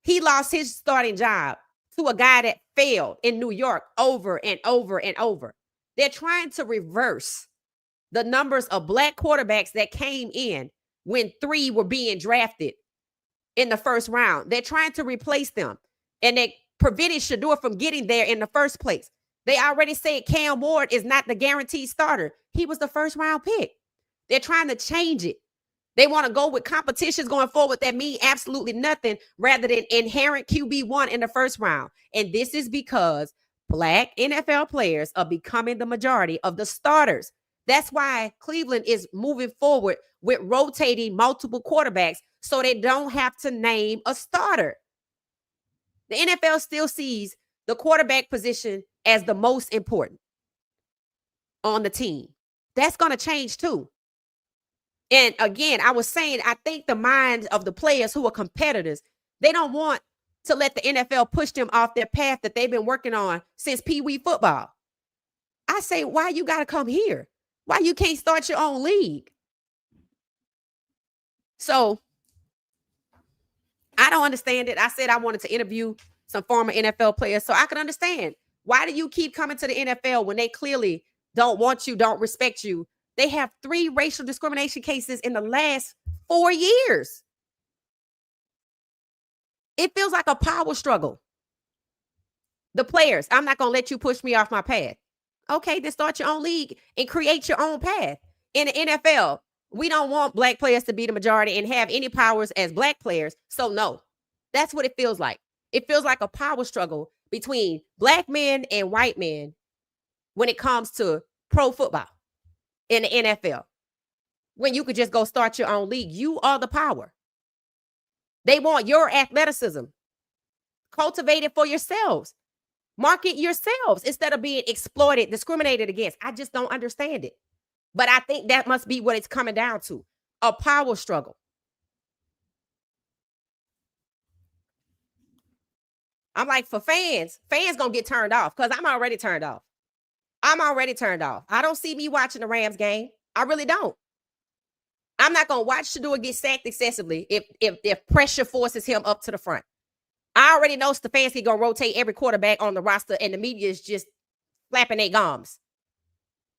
he lost his starting job to a guy that failed in New York over and over and over. They're trying to reverse the numbers of black quarterbacks that came in when 3 were being drafted in the first round. They're trying to replace them. And they prevented Shedeur from getting there in the first place. They already said Cam Ward is not the guaranteed starter. He was the first round pick. They're trying to change it. They want to go with competitions going forward that mean absolutely nothing rather than inherent QB1 in the first round. And this is because black NFL players are becoming the majority of the starters. That's why Cleveland is moving forward with rotating multiple quarterbacks so they don't have to name a starter. The NFL still sees the quarterback position as the most important on the team. That's going to change too. And again, I was saying, I think the minds of the players who are competitors, they don't want to let the NFL push them off their path that they've been working on since Pee Wee football. I say, why you got to come here? Why you can't start your own league? So I don't understand it. I said I wanted to interview some former NFL players so I could understand. Why do you keep coming to the NFL when they clearly don't want you, don't respect you? They have 3 racial discrimination cases in the last 4 years. It feels like a power struggle. The players, I'm not going to let you push me off my path. Okay, then start your own league and create your own path. In the NFL, we don't want black players to be the majority and have any powers as black players. So no, that's what it feels like. It feels like a power struggle between black men and white men when it comes to pro football in the NFL. When you could just go start your own league, you are the power. They want your athleticism. Cultivate it for yourselves. Market yourselves instead of being exploited, discriminated against. I just don't understand it. But I think that must be what it's coming down to, a power struggle. I'm like, for fans gonna get turned off because I'm already turned off. I'm already turned off. I don't see me watching the Rams game. I really don't. I'm not gonna watch Shedeur get sacked excessively if pressure forces him up to the front. I already know Stefanski gonna rotate every quarterback on the roster, and the media is just flapping their gums.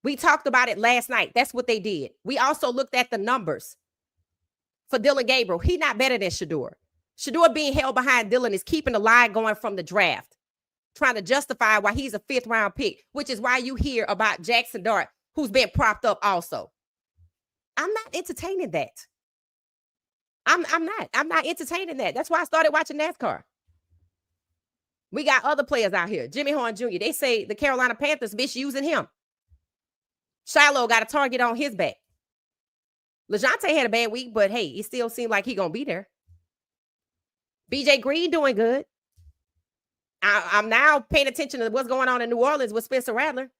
We talked about it last night. That's what they did. We also looked at the numbers for Dillon Gabriel. He's not better than Shedeur. Shedeur being held behind Dillon is keeping the line going from the draft, trying to justify why he's a 5th round pick, which is why you hear about Jackson Dart, who's been propped up also. I'm not entertaining that. I'm not entertaining that. That's why I started watching NASCAR. We got other players out here. Jimmy Horn Jr. They say the Carolina Panthers misusing him. Shiloh got a target on his back. LeJontay had a bad week, but hey, it still seemed like he gonna be there. BJ Green doing good. I'm now paying attention to what's going on in New Orleans with Spencer Rattler.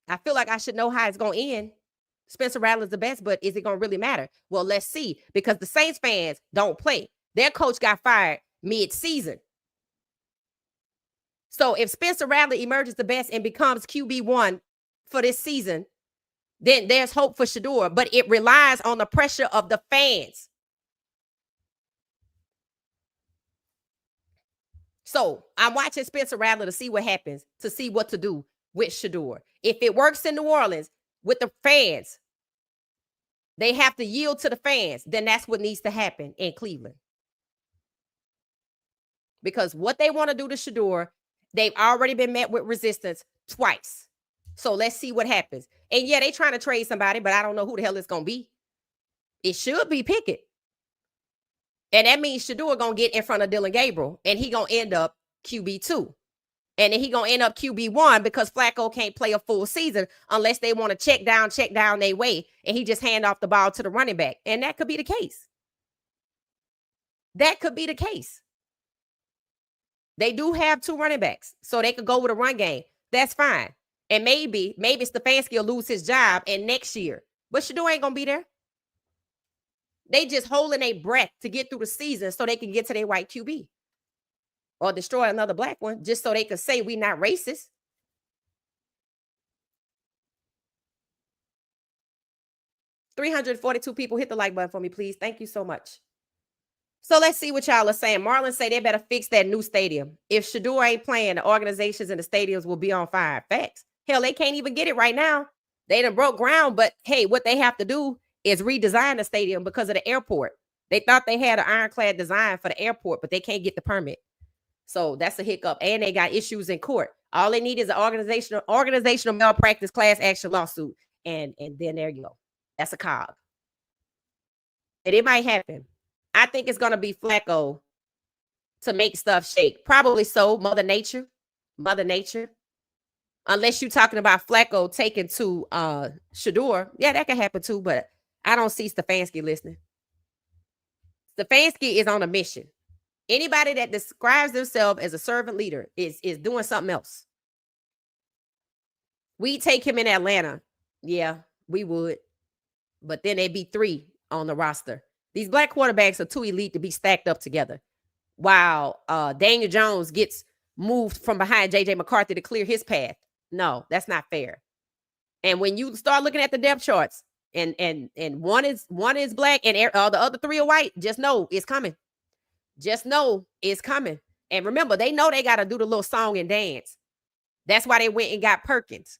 I feel like I should know how it's gonna end. Spencer Rattler's the best, but is it gonna really matter? Well, let's see, because the Saints fans don't play. Their coach got fired mid-season. So if Spencer Rattler emerges the best and becomes QB1 for this season, then there's hope for Shedeur, but it relies on the pressure of the fans. So I'm watching Spencer Rattler to see what happens, to see what to do with Shedeur. If it works in New Orleans with the fans, they have to yield to the fans, then that's what needs to happen in Cleveland. Because what they want to do to Shedeur, they've already been met with resistance twice. So let's see what happens. And yeah, they trying to trade somebody, but I don't know who the hell it's going to be. It should be Pickett. And that means Shedeur going to get in front of Dillon Gabriel, and he going to end up QB2. And then he going to end up QB1 because Flacco can't play a full season unless they want to check down their way, and he just hand off the ball to the running back. And that could be the case. That could be the case. They do have 2 running backs, so they could go with a run game. That's fine. And maybe Stefanski will lose his job in next year. But Shedeur ain't going to be there. They just holding their breath to get through the season so they can get to their white QB. Or destroy another black one just so they could say we not racist. $342 people. Hit the like button for me, please. Thank you so much. So let's see what y'all are saying. Marlon say they better fix that new stadium. If Shedeur ain't playing, the organizations and the stadiums will be on fire. Facts. Hell, they can't even get it right now. They done broke ground, but hey, what they have to do is redesign the stadium because of the airport. They thought they had an ironclad design for the airport, but they can't get the permit. So that's a hiccup. And they got issues in court. All they need is an organizational malpractice class action lawsuit. And then there you go. That's a cog. And it might happen. I think it's going to be Flacco to make stuff shake. Probably so. Mother Nature. Unless you're talking about Flacco taking to Shedeur. Yeah, that can happen too, but I don't see Stefanski listening. Stefanski is on a mission. Anybody that describes themselves as a servant leader is doing something else. We take him in Atlanta. Yeah, we would. But then there'd be 3 on the roster. These black quarterbacks are too elite to be stacked up together. While Daniel Jones gets moved from behind J.J. McCarthy to clear his path. No, that's not fair. And when you start looking at the depth charts and one is black and the other 3 are white, just know it's coming. Just know it's coming. And remember, they know they got to do the little song and dance. That's why they went and got Perkins.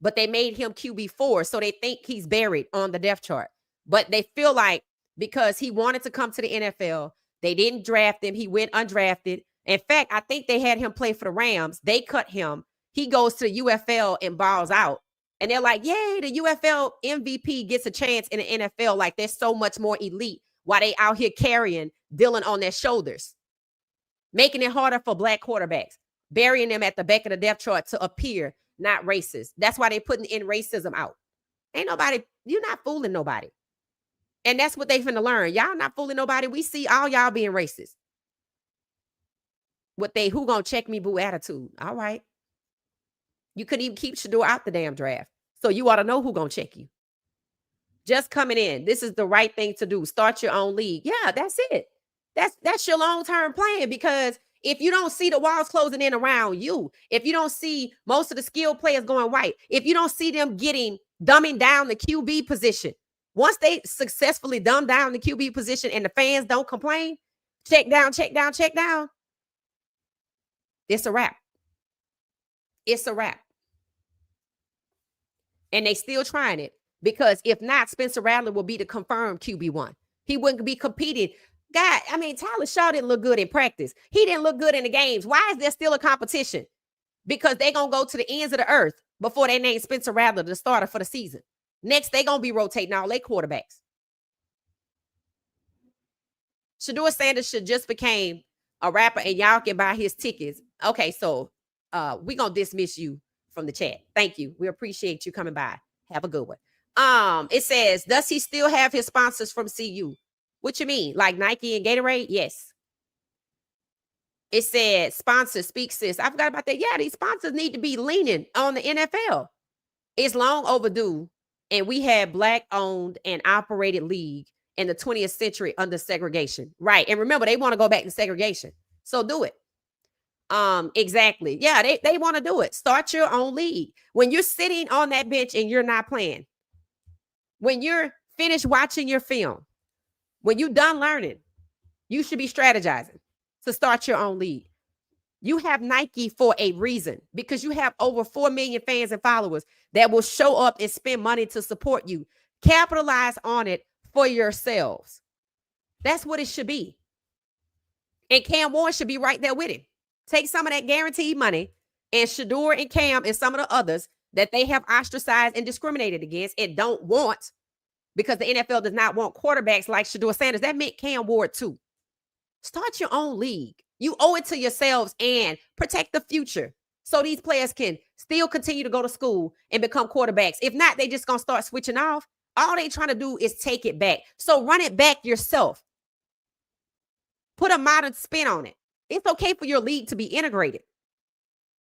But they made him QB4, so they think he's buried on the depth chart. But they feel like because he wanted to come to the NFL, they didn't draft him. He went undrafted. In fact, I think they had him play for the Rams. They cut him. He goes to the UFL and balls out. And they're like, yay, the UFL MVP gets a chance in the NFL. Like they're so much more elite while they out here carrying Dillon on their shoulders, making it harder for black quarterbacks, burying them at the back of the depth chart to appear not racist. That's why they're putting in racism out. Ain't nobody, you're not fooling nobody. And that's what they finna learn. Y'all not fooling nobody. We see all y'all being racist. What they, who gonna check me boo attitude. All right. You couldn't even keep Shedeur out the damn draft. So you ought to know who gonna check you. Just coming in. This is the right thing to do. Start your own league. Yeah, that's it. That's your long-term plan, because If you don't see the walls closing in around you, if you don't see most of the skilled players going white, if you don't see them dumbing down the QB position, once they successfully dumb down the QB position and the fans don't complain, check down, check down, check down, it's a wrap. It's a wrap. And they still trying it, because if not, Spencer Rattler will be the confirmed QB1. He wouldn't be competing. God, I mean, Tyler Shaw didn't look good in practice. He didn't look good in the games. Why is there still a competition? Because they're going to go to the ends of the earth before they name Spencer Rattler the starter for the season. Next, they're going to be rotating all their quarterbacks. Shedeur Sanders should just became a rapper and y'all can buy his tickets. Okay, so we're going to dismiss you from the chat. Thank you. We appreciate you coming by. Have a good one. It says, does he still have his sponsors from CU? What you mean? Like Nike and Gatorade? Yes. It said, sponsors, speak sis. I forgot about that. Yeah, these sponsors need to be leaning on the NFL. It's long overdue. And we had Black-owned and operated league in the 20th century under segregation. Right. And remember, they want to go back to segregation. So do it. Exactly. Yeah, they want to do it. Start your own league. When you're sitting on that bench and you're not playing, when you're finished watching your film, when you're done learning, you should be strategizing to start your own league. You have Nike for a reason, because you have over 4 million fans and followers that will show up and spend money to support you. Capitalize on it for yourselves. That's what it should be. And Cam Warren should be right there with him. Take some of that guaranteed money, and Shedeur and Cam and some of the others that they have ostracized and discriminated against and don't want, because the NFL does not want quarterbacks like Shedeur Sanders. That meant Cam Ward too. Start your own league. You owe it to yourselves, and protect the future so these players can still continue to go to school and become quarterbacks. If not, they just going to start switching off. All they trying to do is take it back. So run it back yourself. Put a modern spin on it. It's okay for your league to be integrated.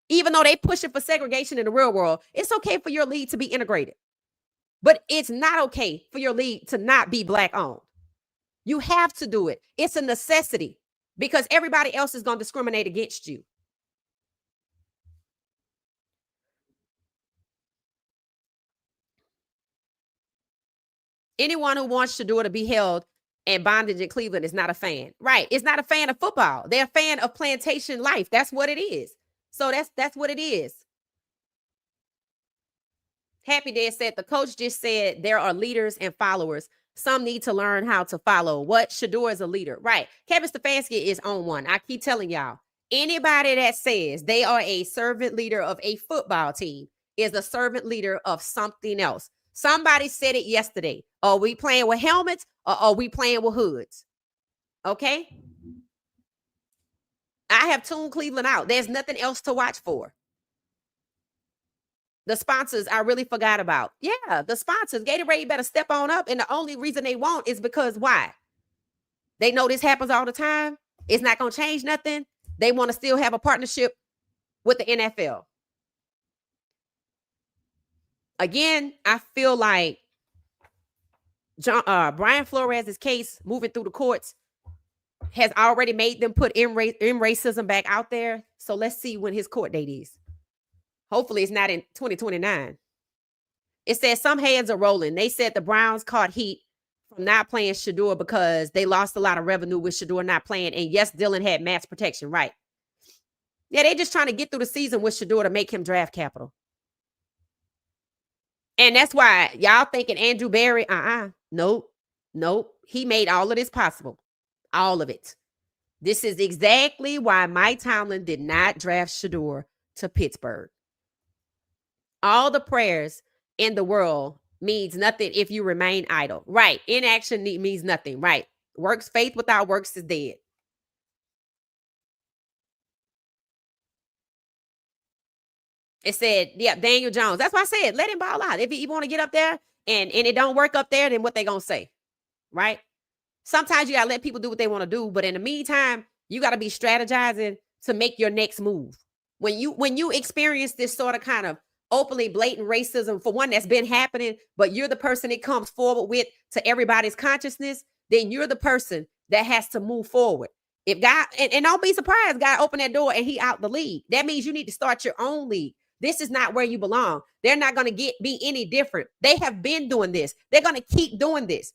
Even though they push it for segregation in the real world, it's okay for your league to be integrated. But it's not okay for your league to not be Black-owned. You have to do it. It's a necessity, because everybody else is going to discriminate against you. Anyone who wants Shedeur to be held in bondage in Cleveland is not a fan. Right. It's not a fan of football. They're a fan of plantation life. That's what it is. So that's what it is. Happy Dad said, the coach just said there are leaders and followers. Some need to learn how to follow. What? Shedeur is a leader. Right. Kevin Stefanski is on one. I keep telling y'all, anybody that says they are a servant leader of a football team is a servant leader of something else. Somebody said it yesterday. Are we playing with helmets or are we playing with hoods? Okay. I have tuned Cleveland out. There's nothing else to watch for. The sponsors I really forgot about. Yeah, the sponsors. Gatorade better step on up. And the only reason they won't is because why? They know this happens all the time. It's not going to change nothing. They want to still have a partnership with the NFL. Again, I feel like Brian Flores' case moving through the courts has already made them put in racism back out there. So let's see when his court date is. Hopefully it's not in 2029. It says some heads are rolling. They said the Browns caught heat from not playing Shedeur because they lost a lot of revenue with Shedeur not playing. And yes, Dylan had mass protection, right? Yeah, they're just trying to get through the season with Shedeur to make him draft capital. And that's why y'all thinking Andrew Berry, nope. He made all of this possible. All of it. This is exactly why Mike Tomlin did not draft Shedeur to Pittsburgh. All the prayers in the world means nothing if you remain idle. Right. Inaction means nothing. Right. Faith without works is dead. It said, yeah, Daniel Jones. That's why I said, let him ball out. If he want to get up there and it don't work up there, then what they going to say? Right. Sometimes you got to let people do what they want to do. But in the meantime, you got to be strategizing to make your next move. When you experience this sort of kind of openly blatant racism, for one that's been happening, but you're the person it comes forward with to everybody's consciousness, then you're the person that has to move forward. If God, and don't be surprised, God opened that door and he out the league. That means you need to start your own league. This is not where you belong. They're not going to be any different. They have been doing this. They're going to keep doing this.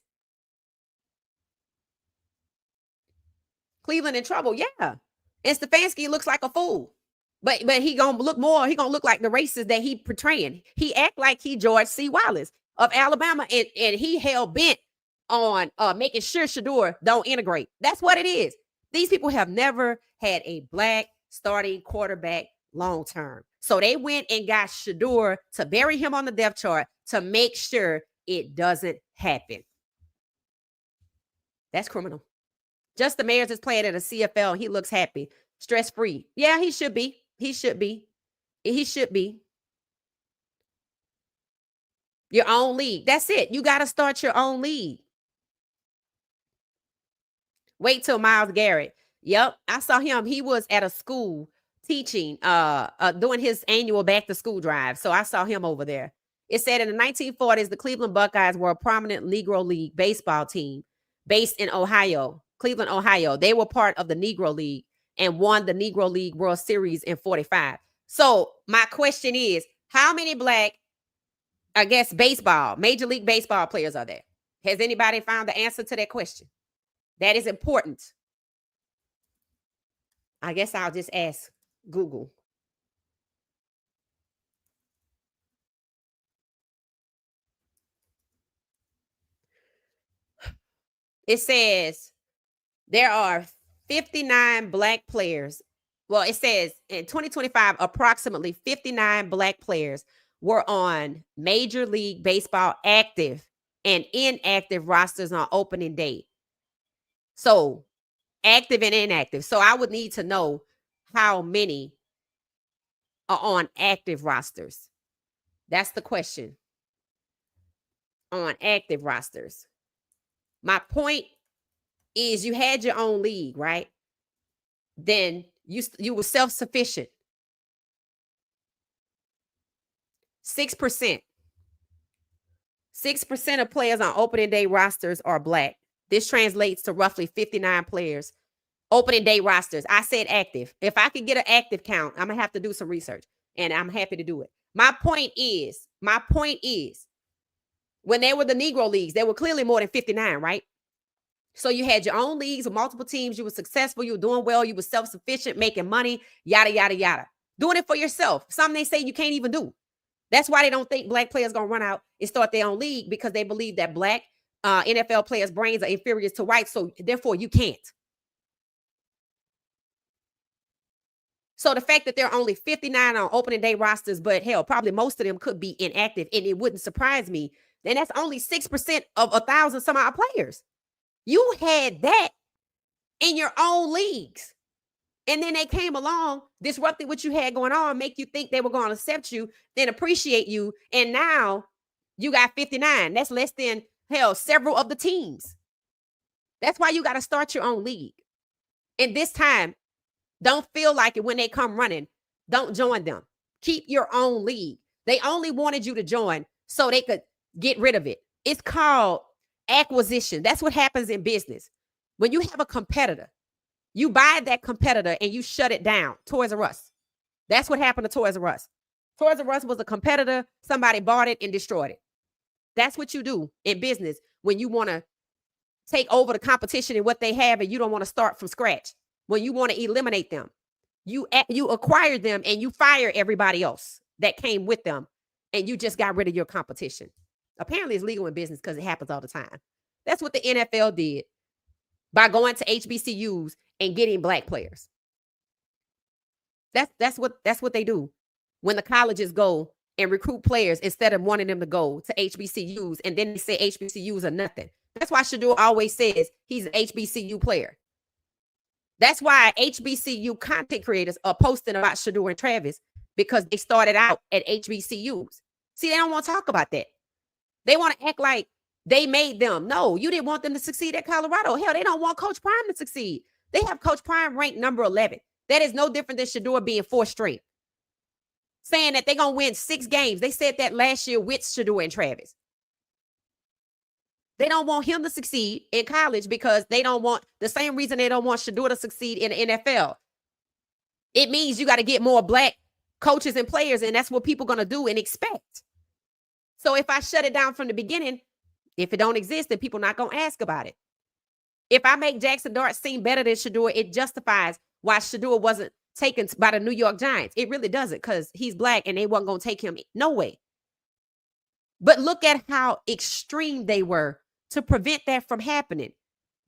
Cleveland in trouble, yeah. And Stefanski looks like a fool. But he gonna look more, he gonna look like the racist that he portraying. He act like he George C. Wallace of Alabama, and he hell bent on making sure Shedeur don't integrate. That's what it is. These people have never had a black starting quarterback long term. So they went and got Shedeur to bury him on the depth chart to make sure it doesn't happen. That's criminal. Justin Mayers is playing at a CFL and he looks happy, stress-free. Yeah, he should be. He should be. He should be. Your own league. That's it. You got to start your own league. Wait till Myles Garrett. Yep, I saw him. He was at a school teaching, doing his annual back to school drive. So I saw him over there. It said in the 1940s, the Cleveland Buckeyes were a prominent Negro League baseball team based in Ohio, Cleveland, Ohio. They were part of the Negro League and won the Negro League World Series in 45. So my question is, how many black, I guess, Major League Baseball players are there? Has anybody found the answer to that question? That is important. I guess I'll just ask Google. It says there are 59 black players. Well, it says in 2025, approximately 59 black players were on Major League Baseball active and inactive rosters on opening day. So active and inactive. So I would need to know how many are on active rosters. That's the question. On active rosters. My point is you had your own league, right? Then you were self-sufficient. 6%. 6% of players on opening day rosters are black. This translates to roughly 59 players. Opening day rosters. I said active. If I could get an active count, I'm gonna have to do some research, and I'm happy to do it. My point is, when they were the Negro Leagues, there were clearly more than 59, right? So you had your own leagues with multiple teams. You were successful. You were doing well. You were self-sufficient, making money, yada, yada, yada. Doing it for yourself. Something they say you can't even do. That's why they don't think black players going to run out and start their own league, because they believe that black NFL players' brains are inferior to white. So therefore you can't. So the fact that there are only 59 on opening day rosters, but hell, probably most of them could be inactive, and it wouldn't surprise me. Then that's only 6% of 1,000 some odd players. You had that in your own leagues. And then they came along, disrupted what you had going on, make you think they were going to accept you, then appreciate you. And now you got 59. That's less than, hell, several of the teams. That's why you got to start your own league. And this time, don't feel like it when they come running. Don't join them. Keep your own league. They only wanted you to join so they could get rid of it. It's called acquisition. That's what happens in business. When you have a competitor, you buy that competitor and you shut it down. Toys R Us. That's what happened to Toys R Us. Toys R Us was a competitor. Somebody bought it and destroyed it. That's what you do in business when you want to take over the competition and what they have, and you don't want to start from scratch. When you want to eliminate them, you acquire them and you fire everybody else that came with them, and you just got rid of your competition. Apparently it's legal in business because it happens all the time. That's what the NFL did by going to HBCUs and getting black players. That's what they do when the colleges go and recruit players instead of wanting them to go to HBCUs, and then they say HBCUs are nothing. That's why Shedeur always says he's an HBCU player. That's why HBCU content creators are posting about Shedeur and Travis, because they started out at HBCUs. See, they don't want to talk about that. They want to act like they made them. No, you didn't want them to succeed at Colorado. Hell, they don't want Coach Prime to succeed. They have Coach Prime ranked number 11. That is no different than Shedeur being 4th string. Saying that they're going to win 6 games. They said that last year with Shedeur and Travis. They don't want him to succeed in college because they don't want the same reason they don't want Shedeur to succeed in the NFL. It means you got to get more black coaches and players, and that's what people going to do and expect. So if I shut it down from the beginning, if it don't exist, then people not going to ask about it. If I make Jackson Dart seem better than Shedeur, it justifies why Shedeur wasn't taken by the New York Giants. It really doesn't, because he's black and they wasn't going to take him. No way. But look at how extreme they were to prevent that from happening.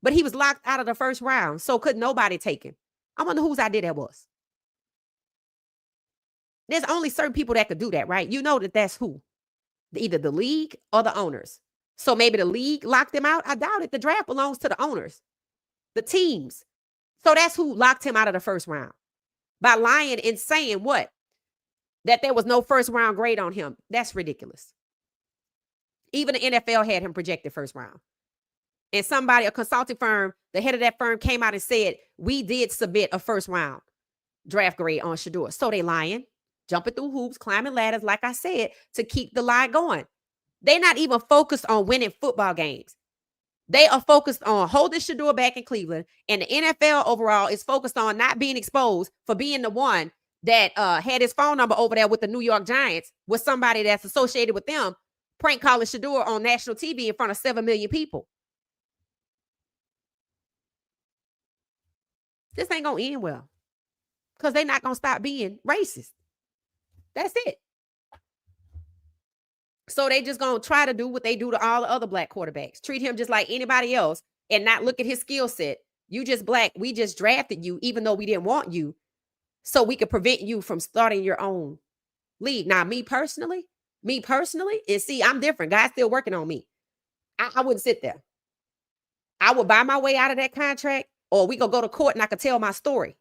But he was locked out of the first round, so could nobody take him. I wonder whose idea that was. There's only certain people that could do that, right? You know that's who. Either the league or the owners. So maybe the league locked him out. I doubt it. The draft belongs to the owners, the teams. So that's who locked him out of the first round. By lying and saying what? That there was no first round grade on him. That's ridiculous. Even the NFL had him projected first round. And somebody, a consulting firm, the head of that firm came out and said, we did submit a first round draft grade on Shedeur. So they lying, jumping through hoops, climbing ladders, like I said, to keep the lie going. They're not even focused on winning football games. They are focused on holding Shedeur back in Cleveland. And the NFL overall is focused on not being exposed for being the one that had his phone number over there with the New York Giants, with somebody that's associated with them, prank calling Shedeur on national TV in front of 7 million people. This ain't going to end well, because they're not going to stop being racist. That's it. So they just going to try to do what they do to all the other black quarterbacks. Treat him just like anybody else and not look at his skill set. You just black. We just drafted you, even though we didn't want you, so we could prevent you from starting your own league. Now, me personally, and see, I'm different. God's still working on me. I wouldn't sit there. I would buy my way out of that contract, or we gonna go to court and I could tell my story.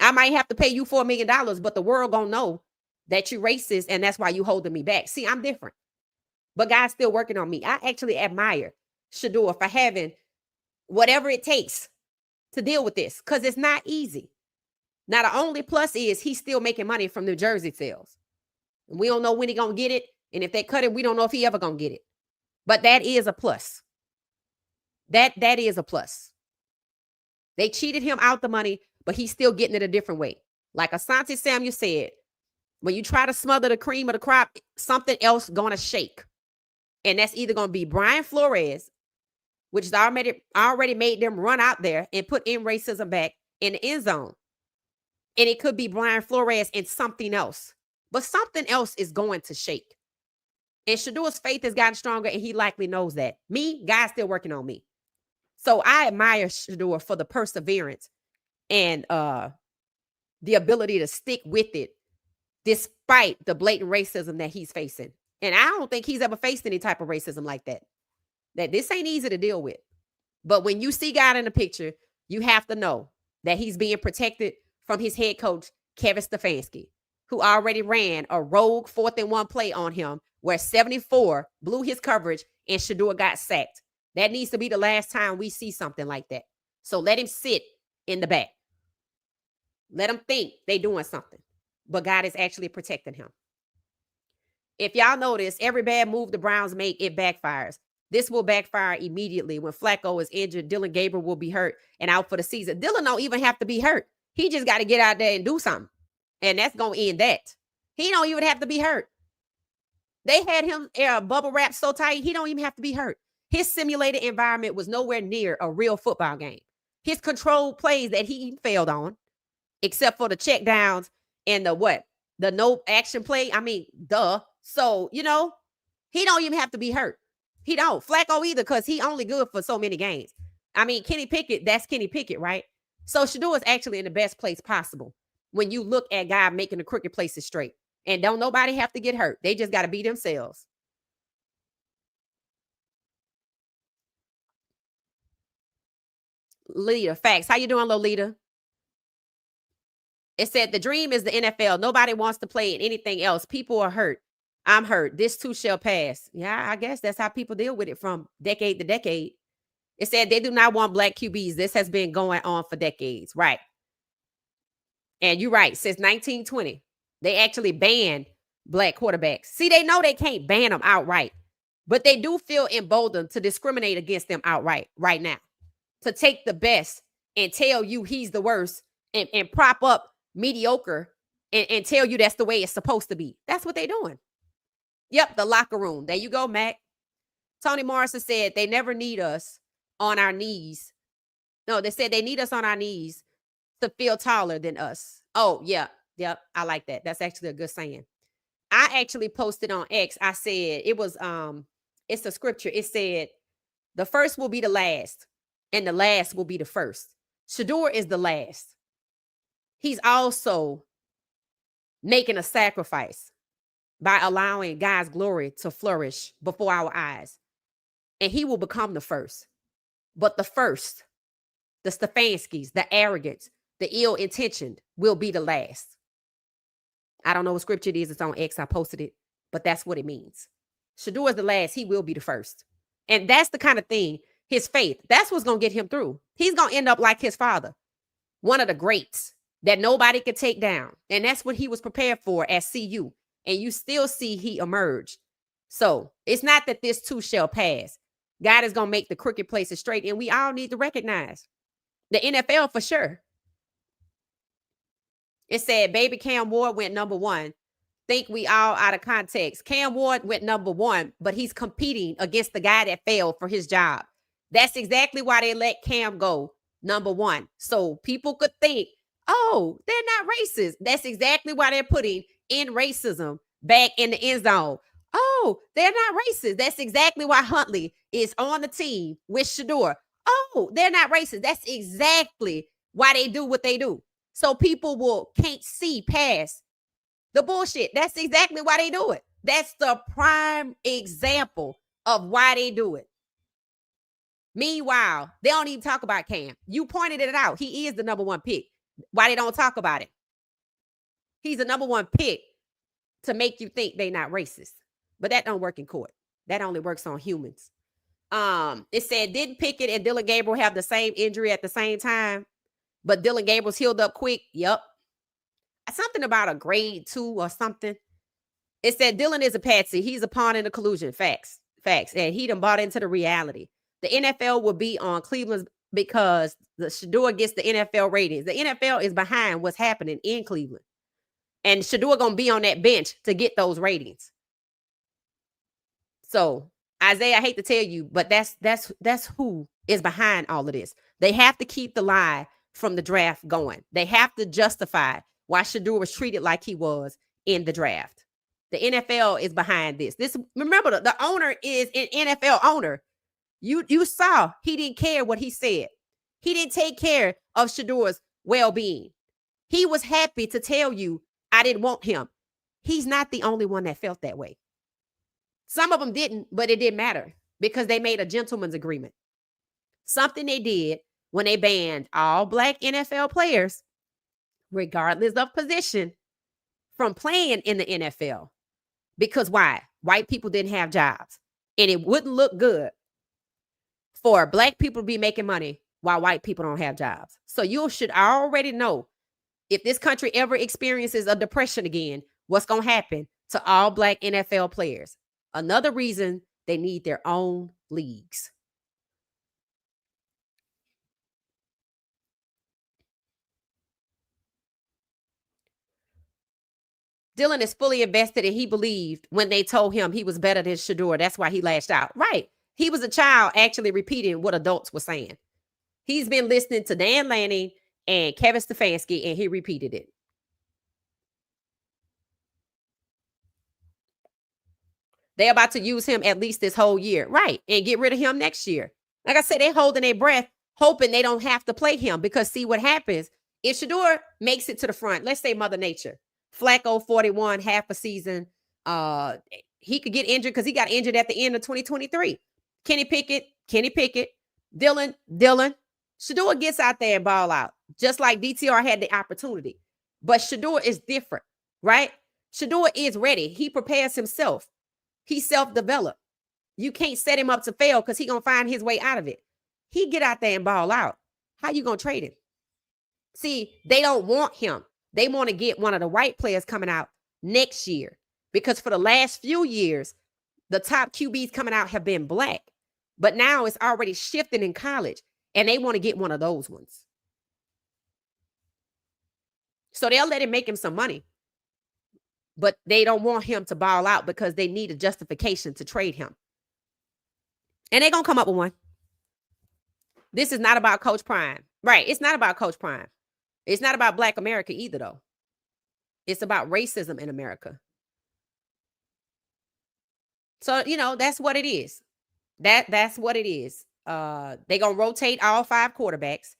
I might have to pay you $4 million, but the world gonna know that you're racist and that's why you holding me back. See, I'm different. But God's still working on me. I actually admire Shedeur for having whatever it takes to deal with this, because it's not easy. Now, the only plus is he's still making money from New Jersey sales. And we don't know when he's going to get it. And if they cut it, we don't know if he ever going to get it. But that is a plus. That is a plus. They cheated him out the money, but he's still getting it a different way. Like Asante Samuel said, when you try to smother the cream of the crop, something else going to shake. And that's either going to be Brian Flores, which has already made them run out there and put in racism back in the end zone. And it could be Brian Flores and something else. But something else is going to shake. And Shedeur's faith has gotten stronger, and he likely knows that. Me, God's still working on me. So I admire Shedeur for the perseverance and the ability to stick with it despite the blatant racism that he's facing. And I don't think he's ever faced any type of racism like that. That this ain't easy to deal with. But when you see God in the picture, you have to know that he's being protected from his head coach, Kevin Stefanski, who already ran a rogue 4th-and-1 play on him where 74 blew his coverage and Shedeur got sacked. That needs to be the last time we see something like that. So let him sit in the back. Let him think they're doing something. But God is actually protecting him. If y'all notice, every bad move the Browns make, it backfires. This will backfire immediately. When Flacco is injured, Dylan Gabriel will be hurt and out for the season. Dylan don't even have to be hurt. He just got to get out there and do something. And that's going to end that. He don't even have to be hurt. They had him bubble wrapped so tight, he don't even have to be hurt. His simulated environment was nowhere near a real football game. His controlled plays that he failed on, except for the check downs and the no action play. I mean, duh. So, he don't even have to be hurt. He don't. Flacco either, because he only good for so many games. I mean, Kenny Pickett, that's Kenny Pickett, right? So Shedeur is actually in the best place possible when you look at God making the crooked places straight. And don't nobody have to get hurt. They just got to be themselves. Lita, facts. How you doing, Lolita? It said the dream is the NFL. Nobody wants to play in anything else. People are hurt. I'm hurt. This too shall pass. Yeah, I guess that's how people deal with it from decade to decade. It said they do not want black QBs. This has been going on for decades. Right. And you're right. Since 1920, they actually banned black quarterbacks. See, they know they can't ban them outright, But they do feel emboldened to discriminate against them outright right now, to take the best and tell you he's the worst and prop up mediocre and tell you that's the way it's supposed to be. That's what they're doing. Yep, the locker room. There you go, Mac. Toni Morrison said they never need us on our knees. No, they said they need us on our knees to feel taller than us. Oh, yeah. Yep. I like that. That's actually a good saying. I actually posted on X. I said it's a scripture. It said the first will be the last, and the last will be the first. Shedeur is the last. He's also making a sacrifice by allowing God's glory to flourish before our eyes. And he will become the first. But the first, the Stefanskis, the arrogance, the ill-intentioned will be the last. I don't know what scripture it is. It's on X. I posted it. But that's what it means. Shedeur is the last. He will be the first. And that's the kind of thing, his faith, that's what's going to get him through. He's going to end up like his father, one of the greats that nobody could take down. And that's what he was prepared for at CU. And you still see he emerged. So it's not that this too shall pass. God is going to make the crooked places straight. And we all need to recognize the NFL for sure. It said baby Cam Ward went number 1. Think we all out of context. Cam Ward went number 1, but he's competing against the guy that failed for his job. That's exactly why they let Cam go number 1. So people could think, oh, they're not racist. That's exactly why they're putting in racism back in the end zone. Oh, they're not racist. That's exactly why Huntley is on the team with Shedeur. Oh, they're not racist. That's exactly why they do what they do. So people can't see past the bullshit. That's exactly why they do it. That's the prime example of why they do it. Meanwhile, they don't even talk about Cam. You pointed it out. He is the number 1 pick. Why they don't talk about it? He's the number 1 pick to make you think they're not racist. But that don't work in court. That only works on humans. It said, didn't Pickett and Dylan Gabriel have the same injury at the same time? But Dylan Gabriel's healed up quick. Yep. Something about a grade 2 or something. It said Dylan is a patsy. He's a pawn in the collusion. Facts. And he done bought into the reality. The NFL will be on Cleveland because the Shedeur gets the NFL ratings. The NFL is behind what's happening in Cleveland. And Shedeur going to be on that bench to get those ratings. So, Isaiah, I hate to tell you, but that's who is behind all of this. They have to keep the lie from the draft going. They have to justify why Shedeur was treated like he was in the draft. The NFL is behind this. Remember, the owner is an NFL owner. You saw he didn't care what he said. He didn't take care of Shedeur's well-being. He was happy to tell you, I didn't want him. He's not the only one that felt that way. Some of them didn't, but it didn't matter because they made a gentleman's agreement. Something they did when they banned all Black NFL players, regardless of position, from playing in the NFL. Because why? White people didn't have jobs. And it wouldn't look good for Black people to be making money while white people don't have jobs. So you should already know, if this country ever experiences a depression again, what's going to happen to all Black NFL players. Another reason they need their own leagues. Dylan is fully invested, and he believed when they told him he was better than Shedeur. That's why he lashed out. Right. He was a child actually repeating what adults were saying. He's been listening to Dan Lanning and Kevin Stefanski, and he repeated it. They're about to use him at least this whole year. Right. And get rid of him next year. Like I said, they're holding their breath, hoping they don't have to play him, because see what happens. If Shedeur makes it to the front, let's say Mother Nature, Flacco 41, half a season, he could get injured because he got injured at the end of 2023. Kenny Pickett, Dylan. Shedeur gets out there and ball out, just like DTR had the opportunity. But Shedeur is different, right? Shedeur is ready. He prepares himself. He's self-developed. You can't set him up to fail because he's going to find his way out of it. He get out there and ball out. How you going to trade him? See, they don't want him. They want to get one of the white players coming out next year, because for the last few years, the top QBs coming out have been Black. But now it's already shifting in college, and they want to get one of those ones. So they'll let him make him some money, but they don't want him to ball out because they need a justification to trade him. And they're going to come up with one. This is not about Coach Prime. Right. It's not about Coach Prime. It's not about Black America either, though. It's about racism in America. So, that's what it is. That's what it is. They're going to rotate all 5 quarterbacks.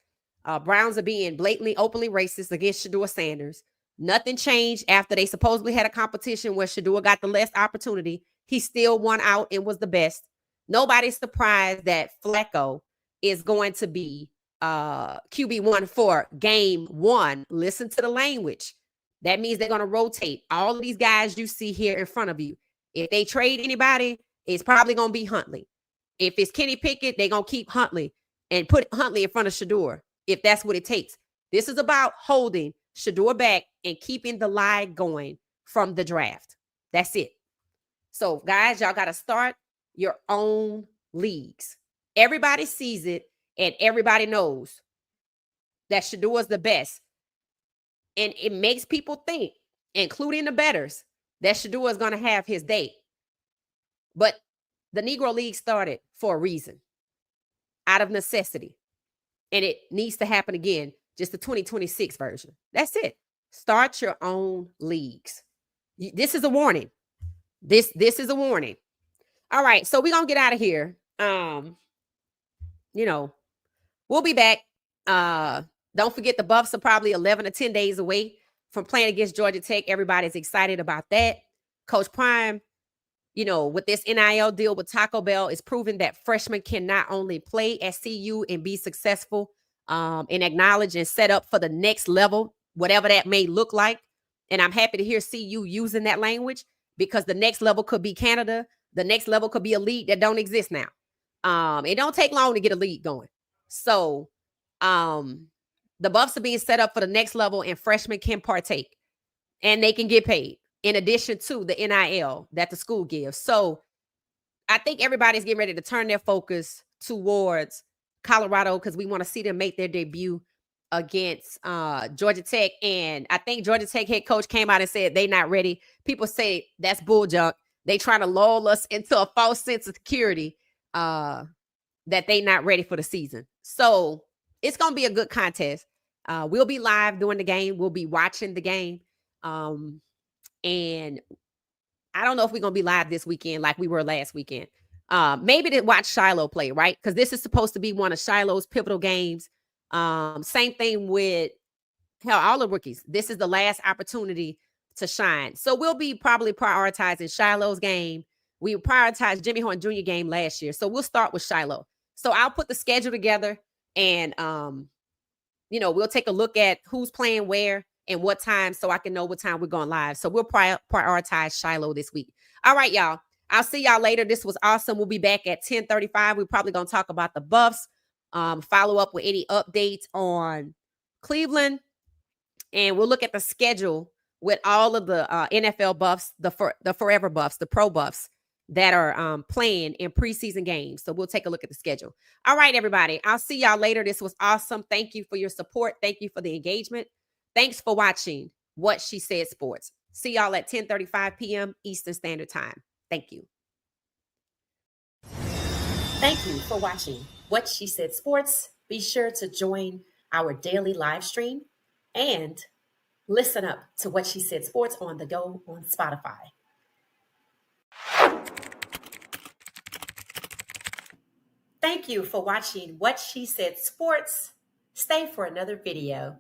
Browns are being blatantly, openly racist against Shedeur Sanders. Nothing changed after they supposedly had a competition where Shedeur got the less opportunity. He still won out and was the best. Nobody's surprised that Flacco is going to be QB1 for game 1. Listen to the language. That means they're going to rotate all of these guys you see here in front of you. If they trade anybody, it's probably going to be Huntley. If it's Kenny Pickett, they're going to keep Huntley and put Huntley in front of Shedeur, if that's what it takes. This is about holding Shedeur back and keeping the lie going from the draft. That's it. So, guys, y'all got to start your own leagues. Everybody sees it, and everybody knows that Shedeur is the best. And it makes people think, including the bettors, that Shedeur is going to have his day. But the Negro League started for a reason, out of necessity. And it needs to happen again, just the 2026 version. That's it. Start your own leagues. This is a warning. This is a warning. All right, so we're going to get out of here. We'll be back. Don't forget the Buffs are probably 11 or 10 days away from playing against Georgia Tech. Everybody's excited about that. Coach Prime, with this NIL deal with Taco Bell, is proving that freshmen can not only play at CU and be successful and acknowledge and set up for the next level, whatever that may look like. And I'm happy to hear CU using that language, because the next level could be Canada. The next level could be a league that don't exist now. It don't take long to get a league going. So the Buffs are being set up for the next level, and freshmen can partake and they can get paid in addition to the NIL that the school gives. So I think everybody's getting ready to turn their focus towards Colorado, because we want to see them make their debut against Georgia Tech. And I think Georgia Tech head coach came out and said they're not ready. People say that's bull junk. They trying to lull us into a false sense of security that they not ready for the season. So it's going to be a good contest. We'll be live during the game. We'll be watching the game. And I don't know if we're going to be live this weekend like we were last weekend. Maybe to watch Shiloh play, right? Because this is supposed to be one of Shiloh's pivotal games. Same thing with all the rookies. This is the last opportunity to shine. So we'll be probably prioritizing Shiloh's game. We prioritized Jimmy Horn Jr. game last year. So we'll start with Shiloh. So I'll put the schedule together, and we'll take a look at who's playing where and what time, so I can know what time we're going live. So we'll prioritize Shiloh this week. All right, y'all. I'll see y'all later. This was awesome. We'll be back at 10:35. We're probably going to talk about the Buffs, follow up with any updates on Cleveland, and we'll look at the schedule with all of the NFL Buffs, the forever Buffs, the pro Buffs that are playing in preseason games. So we'll take a look at the schedule. All right, everybody. I'll see y'all later. This was awesome. Thank you for your support. Thank you for the engagement. Thanks for watching What She Said Sports. See y'all at 10:35 p.m. Eastern Standard Time. Thank you. Thank you for watching What She Said Sports. Be sure to join our daily live stream and listen up to What She Said Sports on the go on Spotify. Thank you for watching What She Said Sports. Stay for another video.